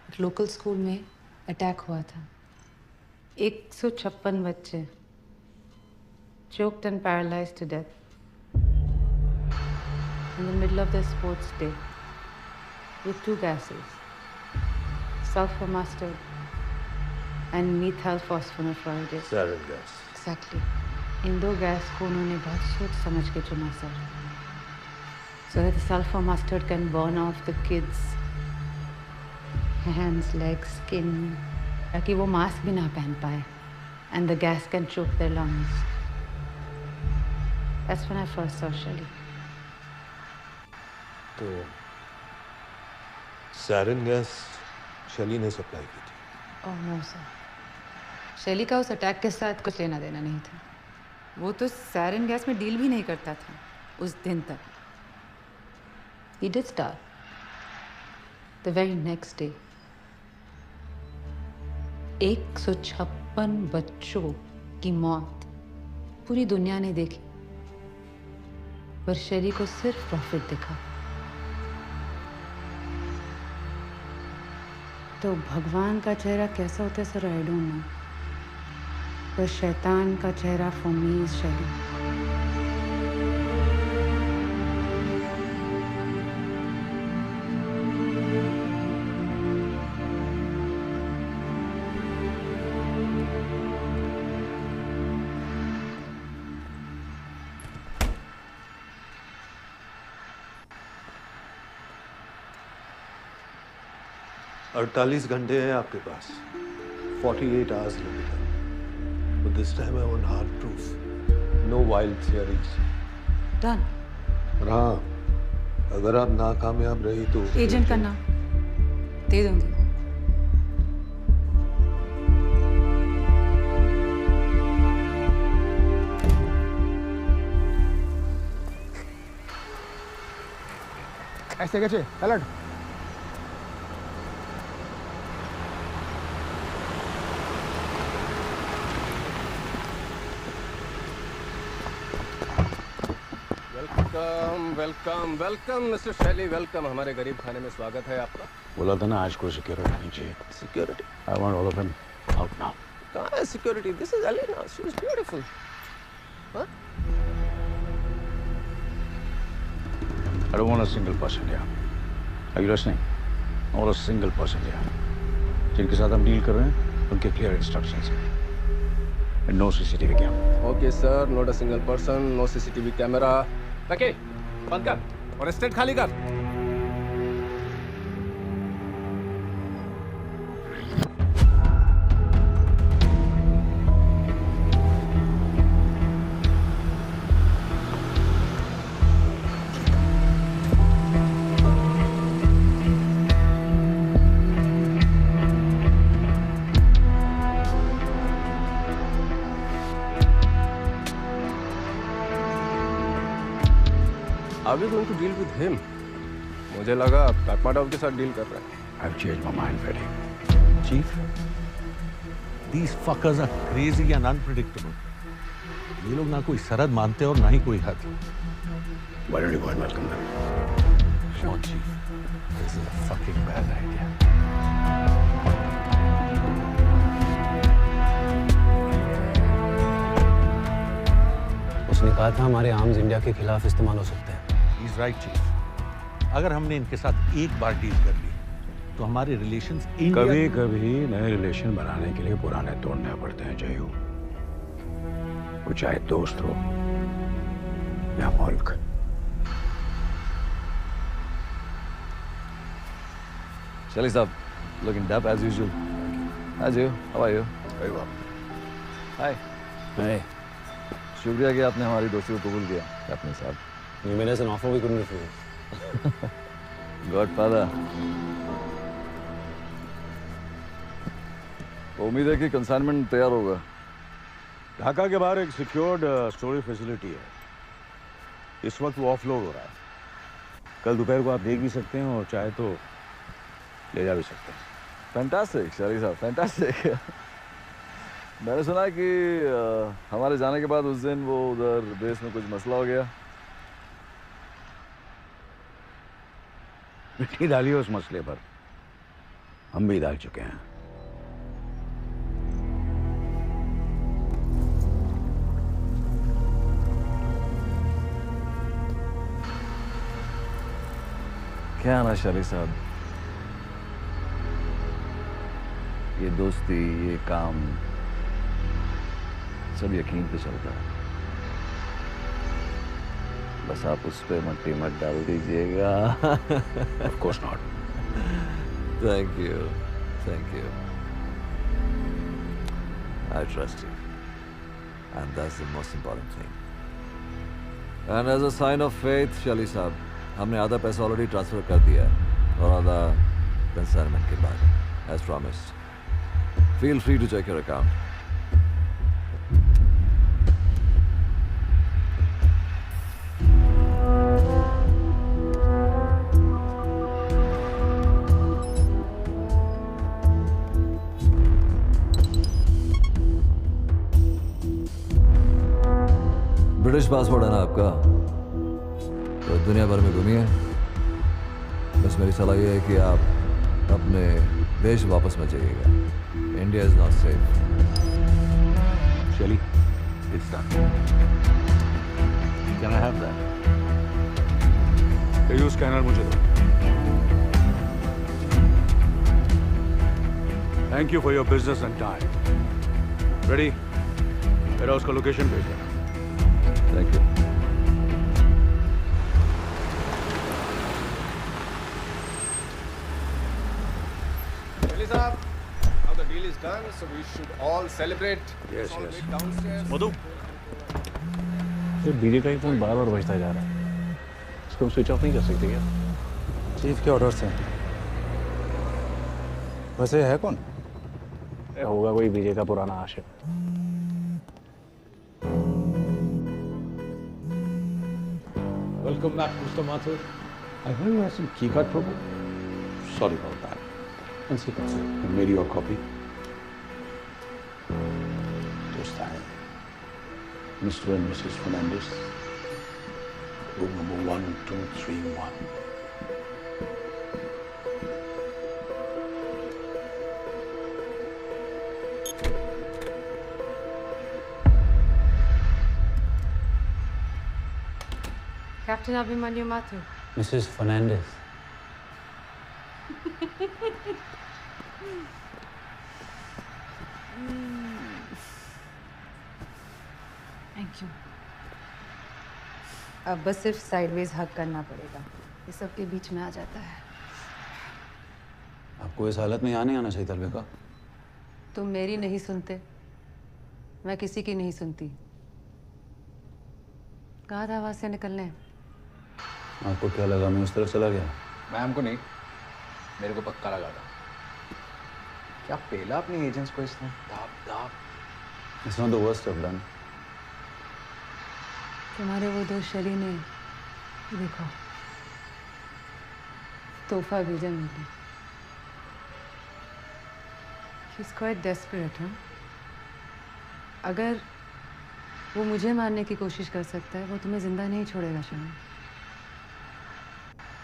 एक लोकल स्कूल में अटैक हुआ था. 156 बच्चे choked and paralyzed to death in the middle of their sports day with two gases, sulfur mustard and methyl phosphonaphrodite. Sarin gas. Exactly. इन दो gas को उन्होंने बहुत सोच समझ के चुना sir. So that the sulfur mustard can burn off the kids' hands, legs, skin, ताकि वो मास्क भी ना पहन पाए. And the gas can choke their lungs. That's when I first saw Shelly. तो sarin gas शैली ने सप्लाई की थी. Oh no sir. शैली का उस अटैक के साथ कुछ लेना देना नहीं था. वो तो sarin गैस में डील भी नहीं करता था उस दिन तक. He did start. The very next day. 156 बच्चों की मौत पूरी दुनिया ने देखी, पर शैली को सिर्फ प्रॉफिट दिखा. तो भगवान का चेहरा कैसा होता है सर, आई डोंट नो, पर शैतान का चेहरा फॉर मी इज शैली. अड़तालीस घंटे हैं आपके पास. 48 hours लगेगा. But this time I want hard proof. No wild theories. Done. और हाँ, अगर आप नाकामयाब रही तो एजेंट का नाम दे दूंगी. ऐसे कैसे अलर्ट. वेलकम वेलकम मिस्टर शैली. वेलकम. हमारे गरीब खाने में स्वागत है आपका. बोला था ना आज को सिक्योरिटी नहीं चाहिए. Security? I want all of them out now. कहाँ है security? This is Elina. She is beautiful. हाँ? I don't want a single person here. Are you listening? Not a single person here. जिनके साथ हम deal कर रहे हैं, उनके clear instructions हैं. And no CCTV camera. Okay, sir. Not a single person. No CCTV camera. Okay, बंद कर और estate खाली कर. Are we going to deal with him? मुझे लगा आप काठमांडू के साथ डील कर रहे हैं. I've changed my mind, Freddie. Chief, these fuckers are crazy and unpredictable. ये लोग ना कोई सरहद मानते और ना ही कोई हद. Why don't you go and welcome them? No, Chief. This is a fucking bad idea. उसने कहा था हमारे आर्म्स इंडिया के खिलाफ इस्तेमाल हो सकते हैं. He's right, Chief. अगर हमने इनके साथ एक बार डील कर ली, तो हमारे रिलेशंस इंडिया कभी-कभी नए रिलेशन बनाने के लिए पुराने तोड़ने पड़ते हैं जयू. वो चाहे दोस्त हो या मुल्क. Shelly साहब, looking dap as usual. As you, how are you? Very well. Hi. Hey. शुक्रिया कि आपने हमारी दोस्ती को कबूल किया, कैप्टन साहब. You made us an offer we couldn't refuse. Godfather. उम्मीद है कि कंसाइनमेंट तैयार होगा. ढाका के बाहर एक सिक्योर्ड स्टोरेज फैसिलिटी है. इस वक्त वो ऑफलोड हो रहा है. कल दोपहर को आप देख भी सकते हैं और चाहे तो ले जा भी सकते हैं. फैंटास्टिक शरीफ साहब, फैंटास्टिक. मैंने सुना कि हमारे जाने के बाद उस दिन वो उधर बेस में कुछ मसला हो गया. मिट्टी डाली उस मसले पर. हम भी डाल चुके हैं. क्या ना शरीफ साहब, ये दोस्ती, ये काम सब यकीन पे चलता है. बस आप उस पे मट्टी मत डाल दीजिएगा. Of course not. Thank you, thank you. I trust you, and that's the most important thing. And as a sign of faith, Shali साहब, हमने आधा पैसा ऑलरेडी ट्रांसफर कर दिया है और आधा कंसाइनमेंट के बाद, as promised. Feel free to check your account. British passport है ना आपका? तो दुनिया भर में घूमिए. बस मेरी सलाह ये है कि आप अपने देश वापस मत जाइएगा. India is not safe. Shelly, it's done. Can I have that? ये स्कैनर मुझे दो. Thank you for your business and time. Ready? मेरा उसका लोकेशन भेज देना. Thank you. Shelly साहब, now the deal is done, so we should all celebrate. Yes, yes. Downstairs. मधु, ये बीजे का ही फोन बार-बार बजता जा रहा है. इसको हम स्विच ऑफ नहीं कर सकते क्या? चीफ के ऑर्डर से. वैसे है कौन? होगा कोई बीजे का पुराना आशिक. welcome back, Mr. Mathur. I heard you had some keycard trouble. Sorry about that. And see that. I made you a copy. Just that. Mr. and Mrs. Fernandez. Room number 1231. Captain Abhimanyu Mathur. Mrs Fernandes. Thank you. अब बस सिर्फ sideways हक करना पड़ेगा, ये सबके बीच में आ जाता है। आपको इस हालत में यहाँ नहीं आना चाहिए था अलविका। तुम मेरी नहीं सुनते, मैं किसी की नहीं सुनती। कहा था आवाज से निकलने। आपको क्या लगा मैं उस तरफ चला गया? मैम को नहीं, मेरे को पक्का लगा था। क्या पेला अपने एजेंट्स को इसने? दाब दाब। It's not the worst I've done. तुम्हारे वो दोस्त शैली ने देखो तोहफा भेजा मुझे। She's quite desperate, huh? अगर वो मुझे मारने की कोशिश कर सकता है, वो तुम्हें जिंदा नहीं छोड़ेगा शाम।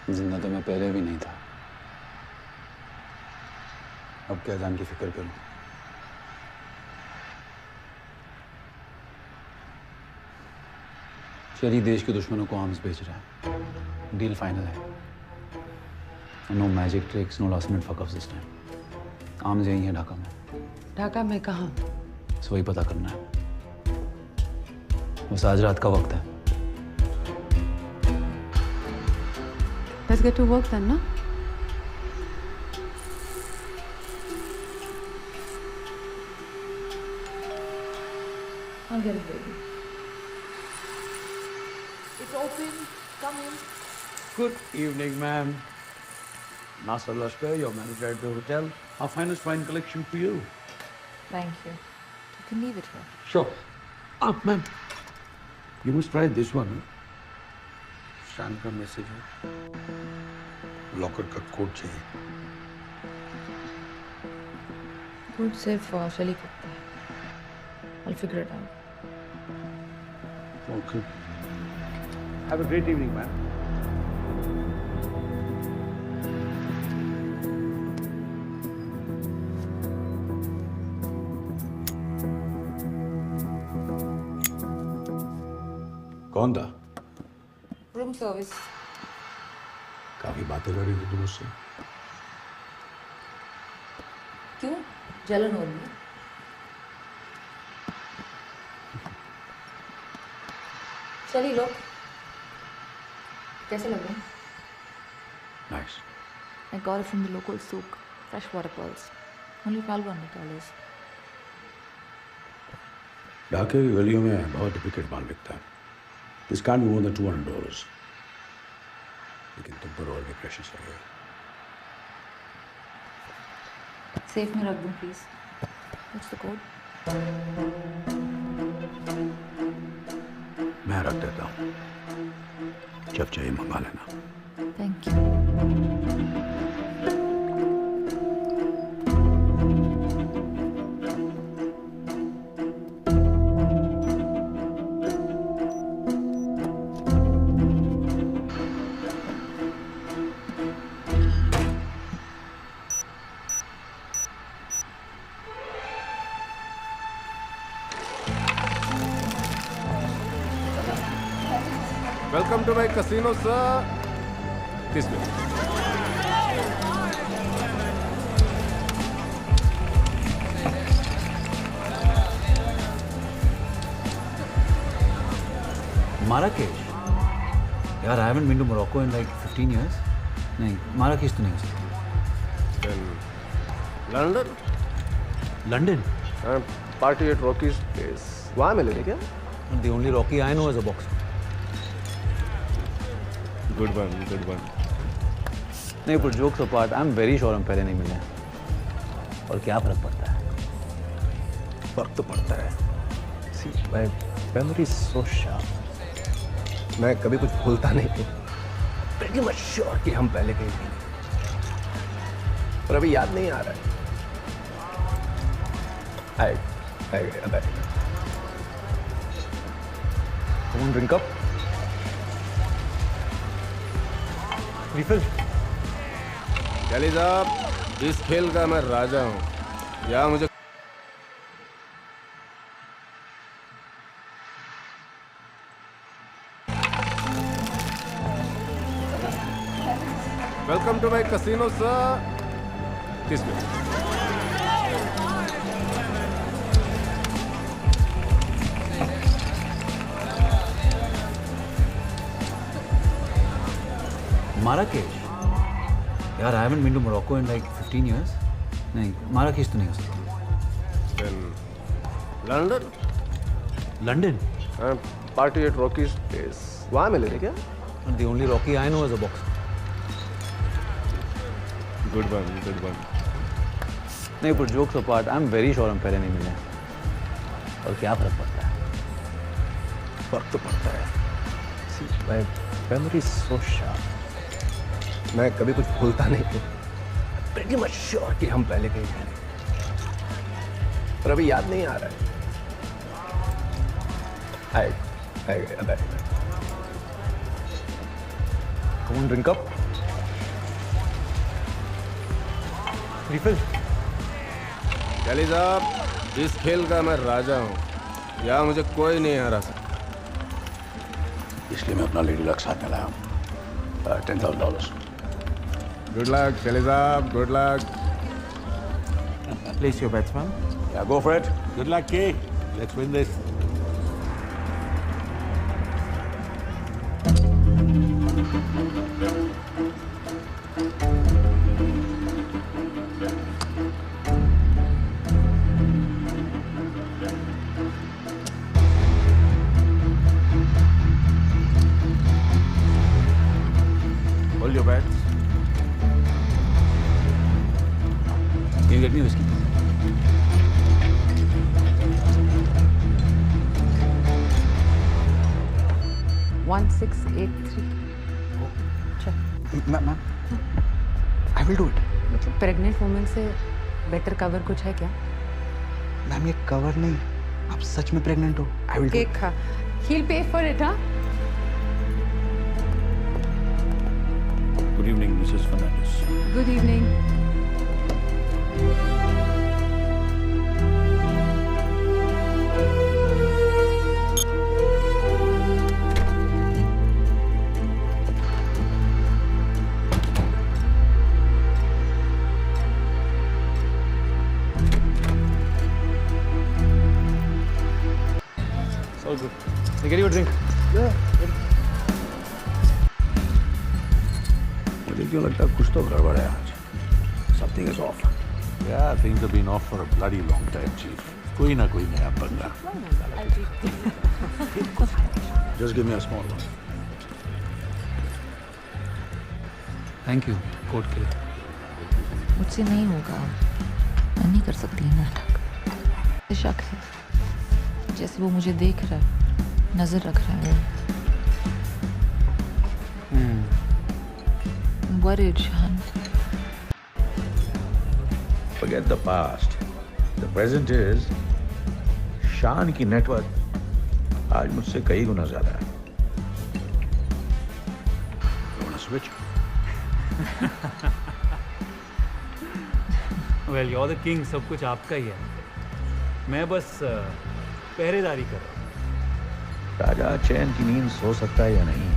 जिंदा तो मैं पहले भी नहीं था। अब क्या जान की फिक्र करूं? शहरी देश के दुश्मनों को आर्म्स बेच रहा है। डील फाइनल है। No magic tricks, no last minute fuck off this time. Arms यही है ढाका में। ढाका में कहाँ? बस वही पता करना है। बस आज रात का वक्त है। Let's get to work then, no? I'll get it, baby. It's open. Come in. Good evening, ma'am. Nasser Lashkar, your manager at the hotel. Our finest wine collection for you. Thank you. You can leave it here. Sure. Ma'am, you must try this one. शान का message है। Locker का code चाहिए। Good सिर्फ शैली करता है। I'll figure it out. Okay. Have a great evening, ma'am. कौन था? Room service. काफी बातें कर रही थी तुम उससे। क्यों? जलन हो रही है? चलिए लोग, कैसे लग रहे हैं? Nice. I got it from the local souk. Freshwater pearls. Only $1,200. ढाके की गलियों में बहुत डुप्लीकेट माल बिकता है। This can't be more than $200. लेकिन तुम पर और भी प्रेशर चल गया। सेफ में रख दूं प्लीज। What's the code? मैं रख देता हूँ। जब चाहिए मंगा लेना। Thank you. Welcome to my casino, sir. This way. Marrakesh? यार, I haven't been to Morocco in like 15 years. नहीं, माराकेश तो नहीं हो सकता। Then London. London? Party at Rocky's place. वहाँ मिले थे क्या? The only Rocky I know is a boxer. Good one, good one. नहीं, पर jokes apart, I'm very sure हम पहले नहीं मिले हैं। और क्या फर्क पड़ता है? फर्क तो पड़ता है। See, my memory is so sharp. मैं कभी कुछ भूलता नहीं हूँ। Pretty much sure कि हम पहले कहीं मिले। पर अभी याद नहीं आ रहा है। याद आएगा। Come on, drink up. Refill. चलिए साहब, इस खेल का मैं राजा हूँ। यहाँ मुझे Welcome to my casino, sir. This way. Marrakesh. यार, I haven't been to Morocco in like 15 years. नहीं, Marrakesh तो नहीं हो सकता. Then London. London. Party at Rocky's place. वहाँ मिले थे क्या? The only Rocky I know is a boxer. Good one, good one. नहीं, पर jokes apart, I'm very sure हम पहले नहीं मिले. और क्या फर्क पड़ता है? फर्क तो पड़ता है. See, my memory is so sharp. मैं कभी कुछ भूलता नहीं हूँ. Pretty much sure कि हम पहले कहीं मिले. पर अभी याद नहीं आ रहा है. आएगा. Come on, drink up. Refill. चलिए साहब, इस खेल का मैं राजा हूँ. यहाँ मुझे कोई नहीं हरा सकता. इसलिए मैं अपना लेडी लक साथ में लाया हूँ. $10,000. Good luck, चलिए साहब. Good luck. Place your bets, man. Yeah, go for it. Good luck, Kay. Let's win this. Hold your bets. Can you get me whiskey? One 683. Ma'am, I will do it. मतलब pregnant women से better cover कुछ है क्या? Ma'am, ये cover नहीं. आप सच में pregnant हो? I will do cake it. खा. He'll pay for it, huh? Good evening, Mrs. Fernandez. Good evening. It's all good. Hey, get you a drink. मुझे क्यों लगता है कुछ तो गड़बड़ है आज. Something is off. Yeah, things have been off for a bloody long time, Chief. कोई ना कोई नया पंगा. Just give me a small one. Thank you, court के लिए. मुझसे नहीं होगा. मैं नहीं कर सकती ये नाटक. मुझे शक है जैसे वो मुझे देख रहा है, नजर रख रहा है. Worried, Shahan. Forget the past. The present is शान की नेटवर्क आज मुझसे कई गुना ज्यादा है. You wanna switch? Well, you're the king. सब कुछ आपका ही है. मैं बस पहरेदारी कर रहा हूँ. राजा चैन की नींद सो सकता है या नहीं?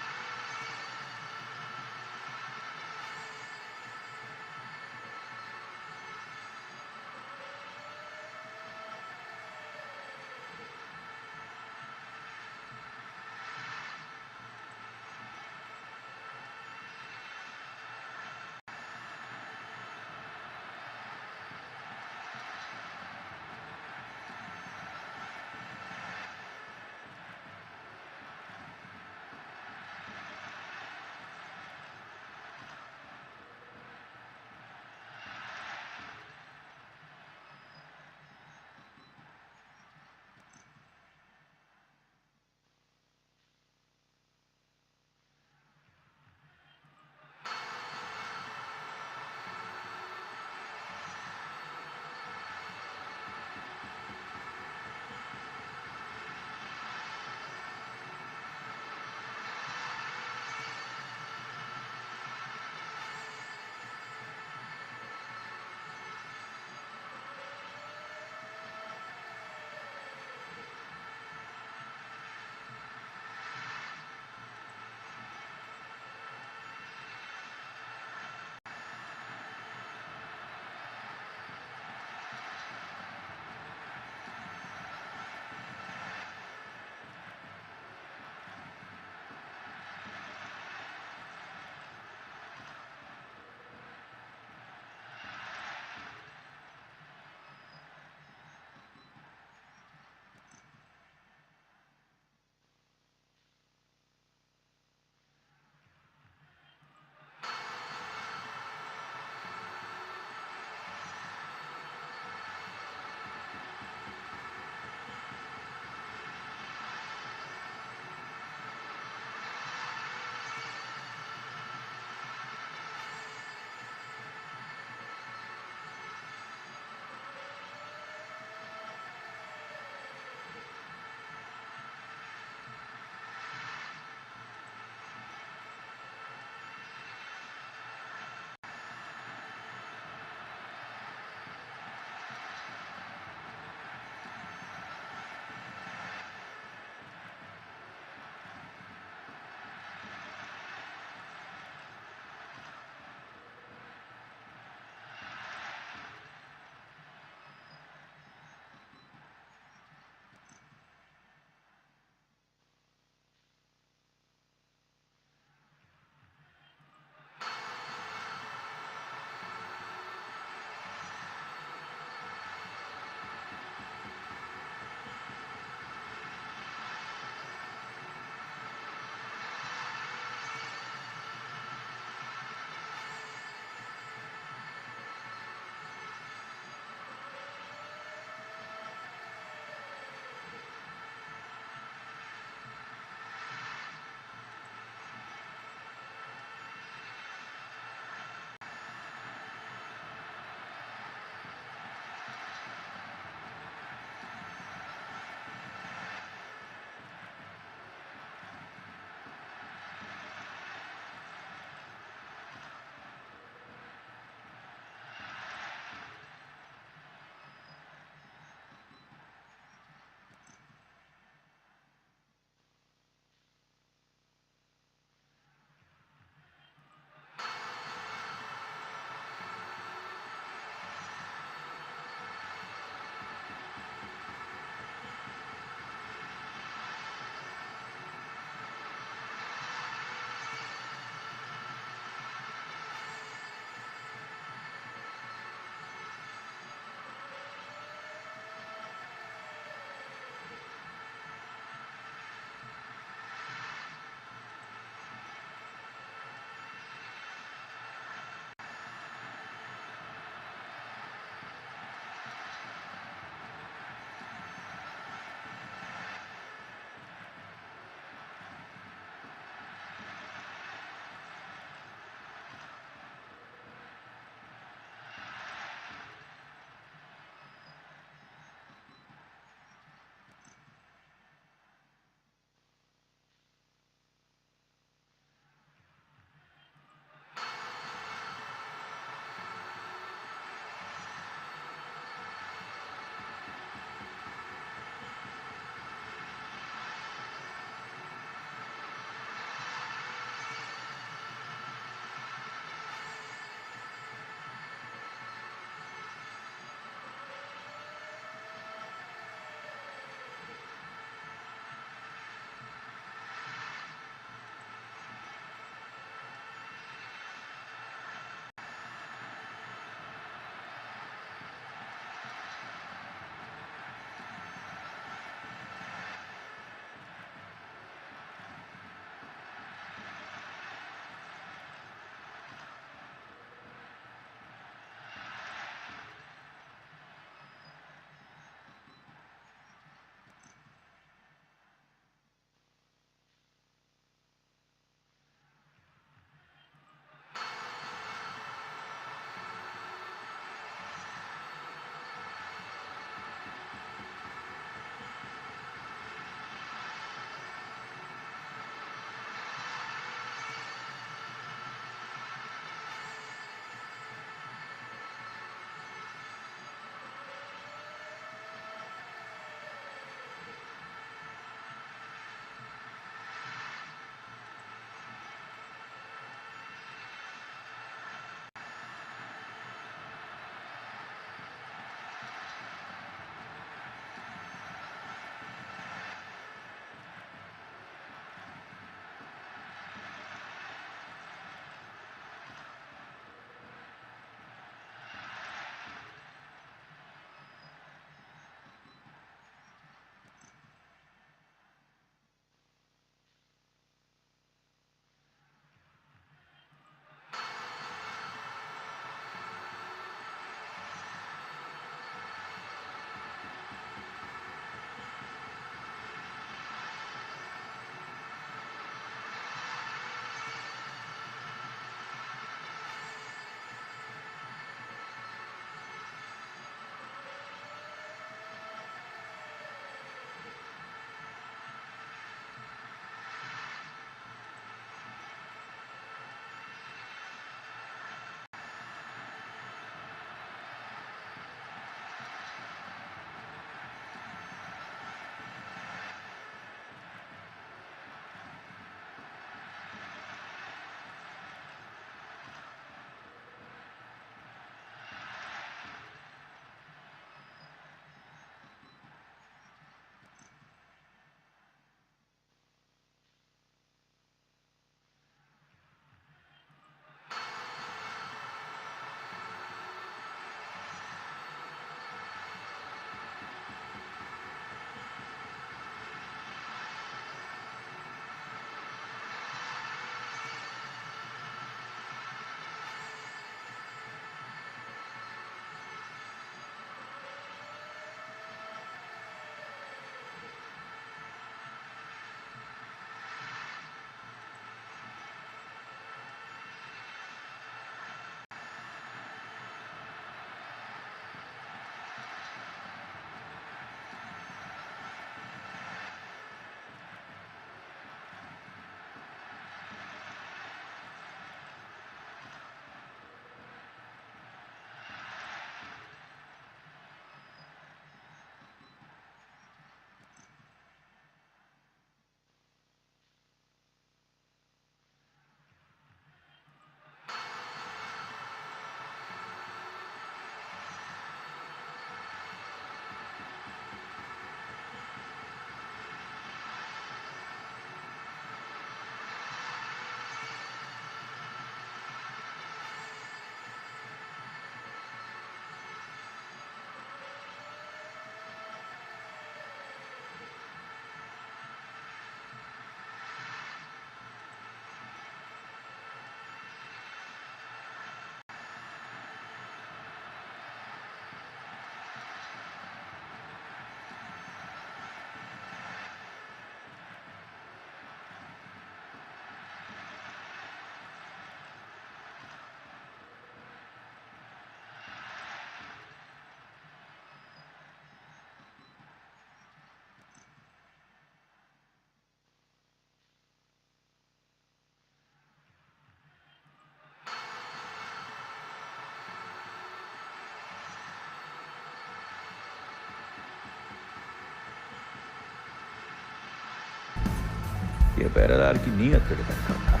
ये पहरेदार की नीयत पे डिपेंड करता है।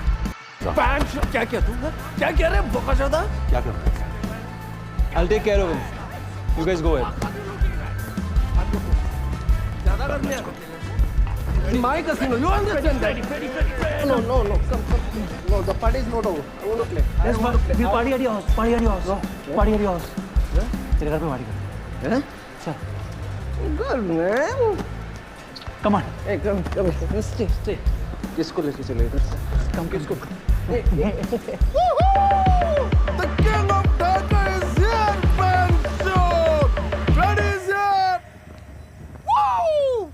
क्या किया तू? क्या कह रहे बोकाचोदा? क्या कर रहा है? I'll take care of him. You guys go ahead. ज्यादा कर लिया। My casino, you understand that? No, come. No, the party is not over. I want to play. Let's party at your house. Party at your house. Party at your house. तेरे घर पे party कर। चल। Girl, man. Come on. Hey, come. Stay. किसको लेके चले इधर से? Come, किसको? The king of Dhaka is here, man! Fred is here! Woo!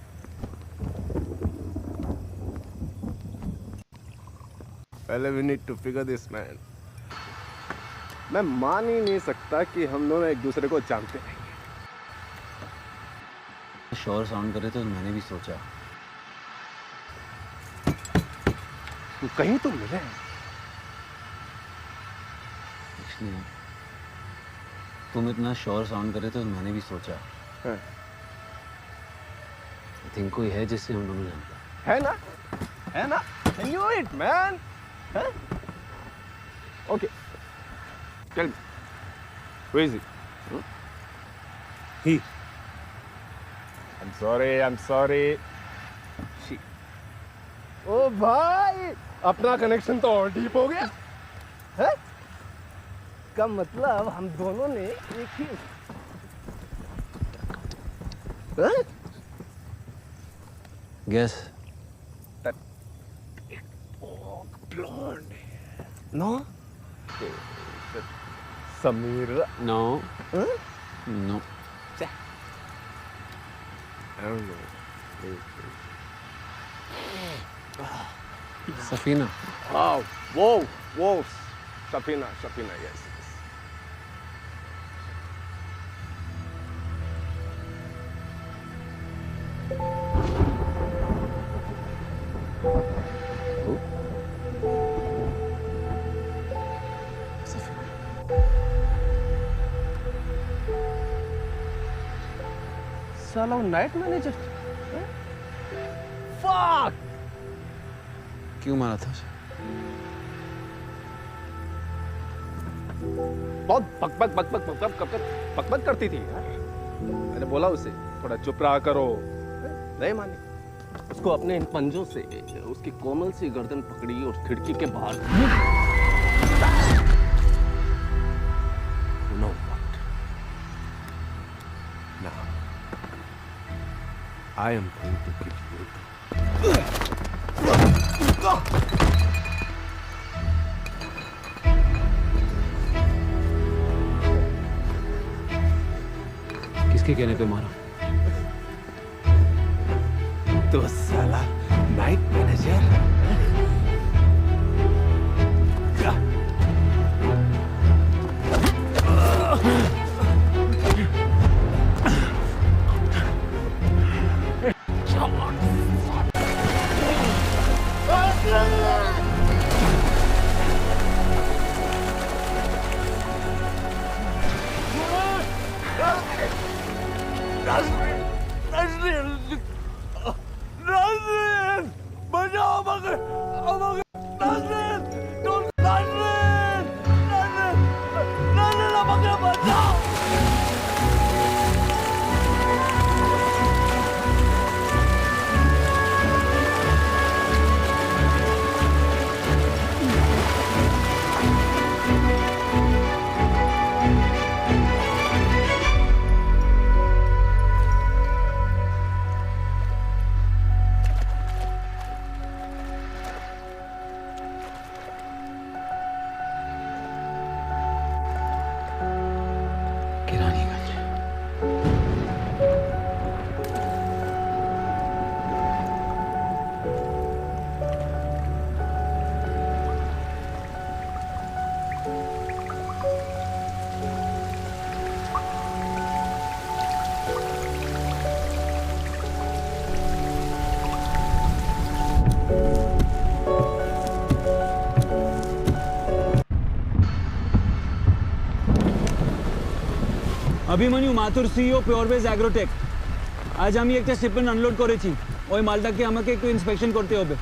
पहले we need to figure this, man. मैं मान ही नहीं सकता कि हम दोनों एक दूसरे को जानते नहीं। शोर साउंड करे तो मैंने भी सोचा कहीं तो मिले। इसलिए तुम इतना शोर साउंड करे तो मैंने भी सोचा आई थिंक कोई है जिससे हम दोनों जानते है ना? I knew it, man. Okay. Tell me. Who is he? He. I'm sorry. She. ओ भाई, अपना कनेक्शन तो और डीप हो गया है? का मतलब हम दोनों ने एक ही guess blonde. No? Samira. No Huh? No I don't know. Safina Oh, whoa. Safina, yes. साला नाइट मैनेजर। Fuck! क्यों मारा था उसे? बहुत बकबक करती थी यार। मैंने बोला उसे थोड़ा चुप रहा करो, नहीं मानी। उसको अपने इन पंजों से उसकी कोमल सी गर्दन पकड़ी और खिड़की के बाहर। You know what? Now, I am going to give you किसके कहने पे मारा? तो साला night manager. Abhimanyu Mathur CEO Pureways Agrotech आज আমি একটা শিপমেন্ট আনলোড করেছি ওই মালটাকে আমাকে একটু ইন্সপেকশন করতে হবে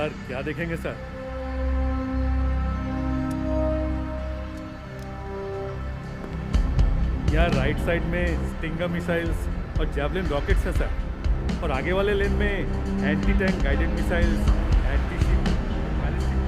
सर क्या देखेंगे सर? यहाँ राइट साइड में स्टिंगर मिसाइल्स और जैवलिन रॉकेट्स है सर, और आगे वाले लेन में anti tank guided missiles, anti ship ballistic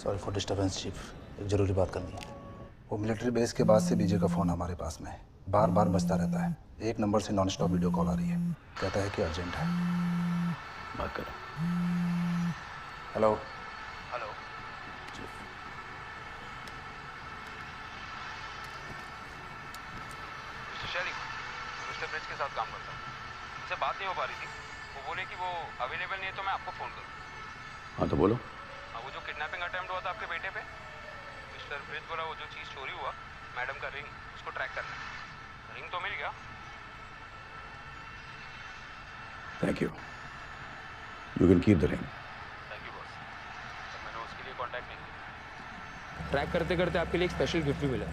sorry for disturbance chief, एक जरूरी बात करनी है। वो मिलिट्री बेस के बाद से बीजे का फ़ोन हमारे पास में बार बार बजता रहता है। एक नंबर से नॉन स्टॉप वीडियो कॉल आ रही है, कहता है कि अर्जेंट है। बात करो। हेलो हेलो मिस्टर शैली, मिस्टर ब्रिज के साथ काम करता हूँ। उनसे बात नहीं हो पा रही थी। वो बोले कि वो अवेलेबल नहीं है तो मैं आपको फ़ोन करूँ। हाँ तो बोलो। वो जो किडनैपिंग अटेम्प्ट हुआ था आपके बेटे पे, मिस्टर ब्रिज बोला वो जो चीज़ चोरी हुआ, मैडम का रिंग, उसको ट्रैक करना है। रिंग तो मिल गया। Thank you, you can keep the ring. Thank you boss, मैंने उसके लिए कांटेक्ट नहीं किया। ट्रैक करते करते आपके लिए एक स्पेशल गिफ्ट भी मिला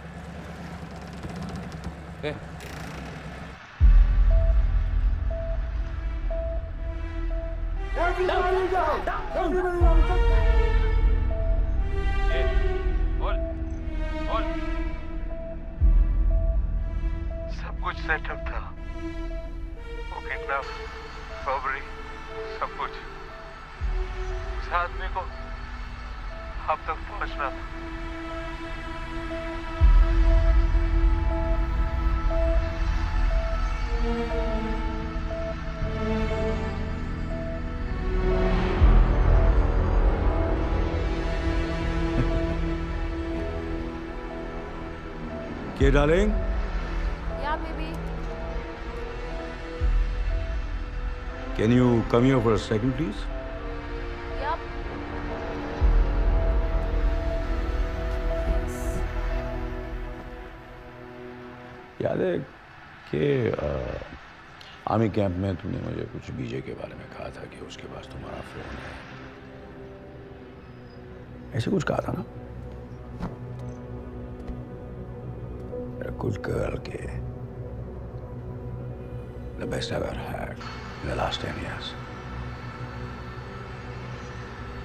है। सब कुछ सेटअप था, वो किडनैप, रॉबरी, सब कुछ। उस आदमी को अब तक पहुंचना था। Okay, darling. Yeah, baby. Can you come here for a second, please? Yep. याद है कि आर्मी कैंप में तुमने मुझे कुछ बीजे के बारे में कहा था कि उसके पास तुम्हारा फोन है, ऐसे कुछ कहा था ना? A good girl के the best I've ever had in the last 10 years.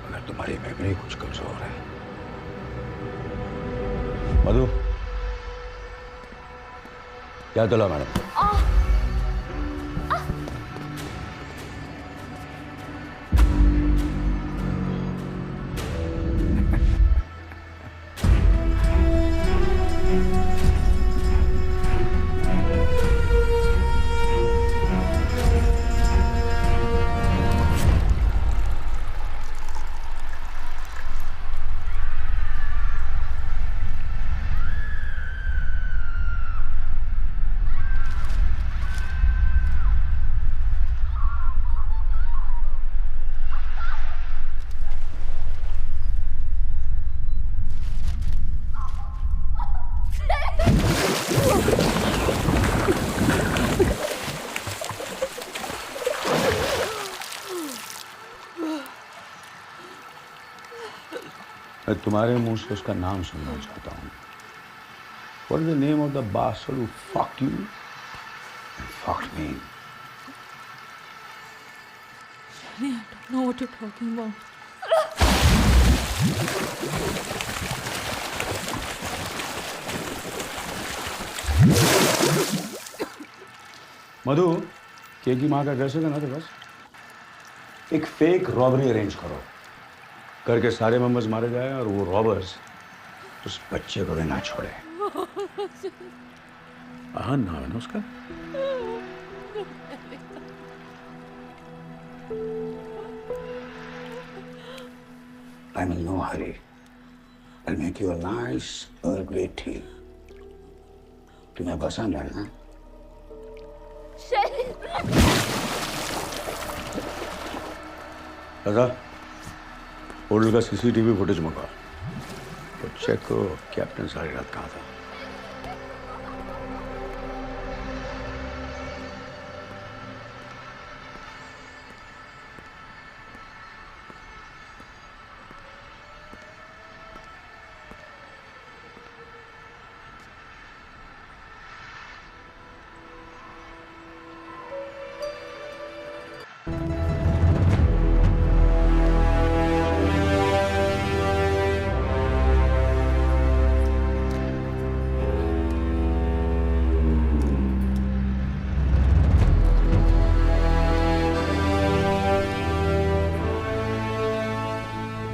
अगर तुम्हारी मेमोरी कुछ कमजोर है, मधु क्या चला मैडम? मैं तुम्हारे मुंह से उसका नाम सुनना चाहता हूँ। What is the name of the bastard who fucked you and fucked me? I don't know what you're talking about. मधु, के की माँ का एड्रेस है ना तो बस एक फेक रॉबरी अरेंज करो, करके सारे मेंबर्स मारे जाए और वो रॉबर्स उस बच्चे को भी ना छोड़े। हाँ नाम है ना उसका। I'm in no hurry. I'll make you a nice Earl Grey tea. तुम्हें पसंद है ना? दादा, होटल का सीसीटीवी फुटेज मंगा तो चेक करो कैप्टन सारी रात कहाँ था।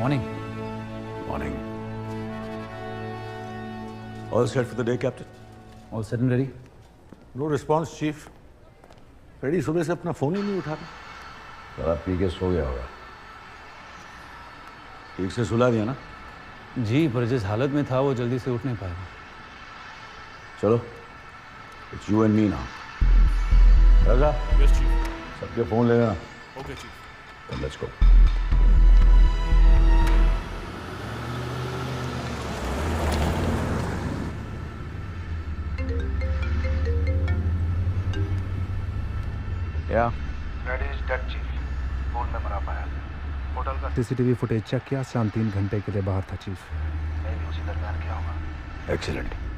Morning. Morning. All set for the day, Captain? All set and ready? No response, Chief. Reddy सुबह से अपना फोन ही नहीं उठा रहा। जरा पी के सो गया होगा। ठीक से सुला दिया ना? जी, पर जिस हालत में था वो जल्दी से उठ नहीं पाएगा। चलो, it's you and me now. Raja? Yes, Chief. सबके फोन ले लेना। Okay, Chief. Then let's go. Yeah. Reddy is dead, Chief. Pool में मरा पाया। होटल का CCTV फुटेज चेक किया, शाम 3 घंटे के लिए बाहर था, चीफ। मैं भी उसी दरमियान गया होगा। Excellent.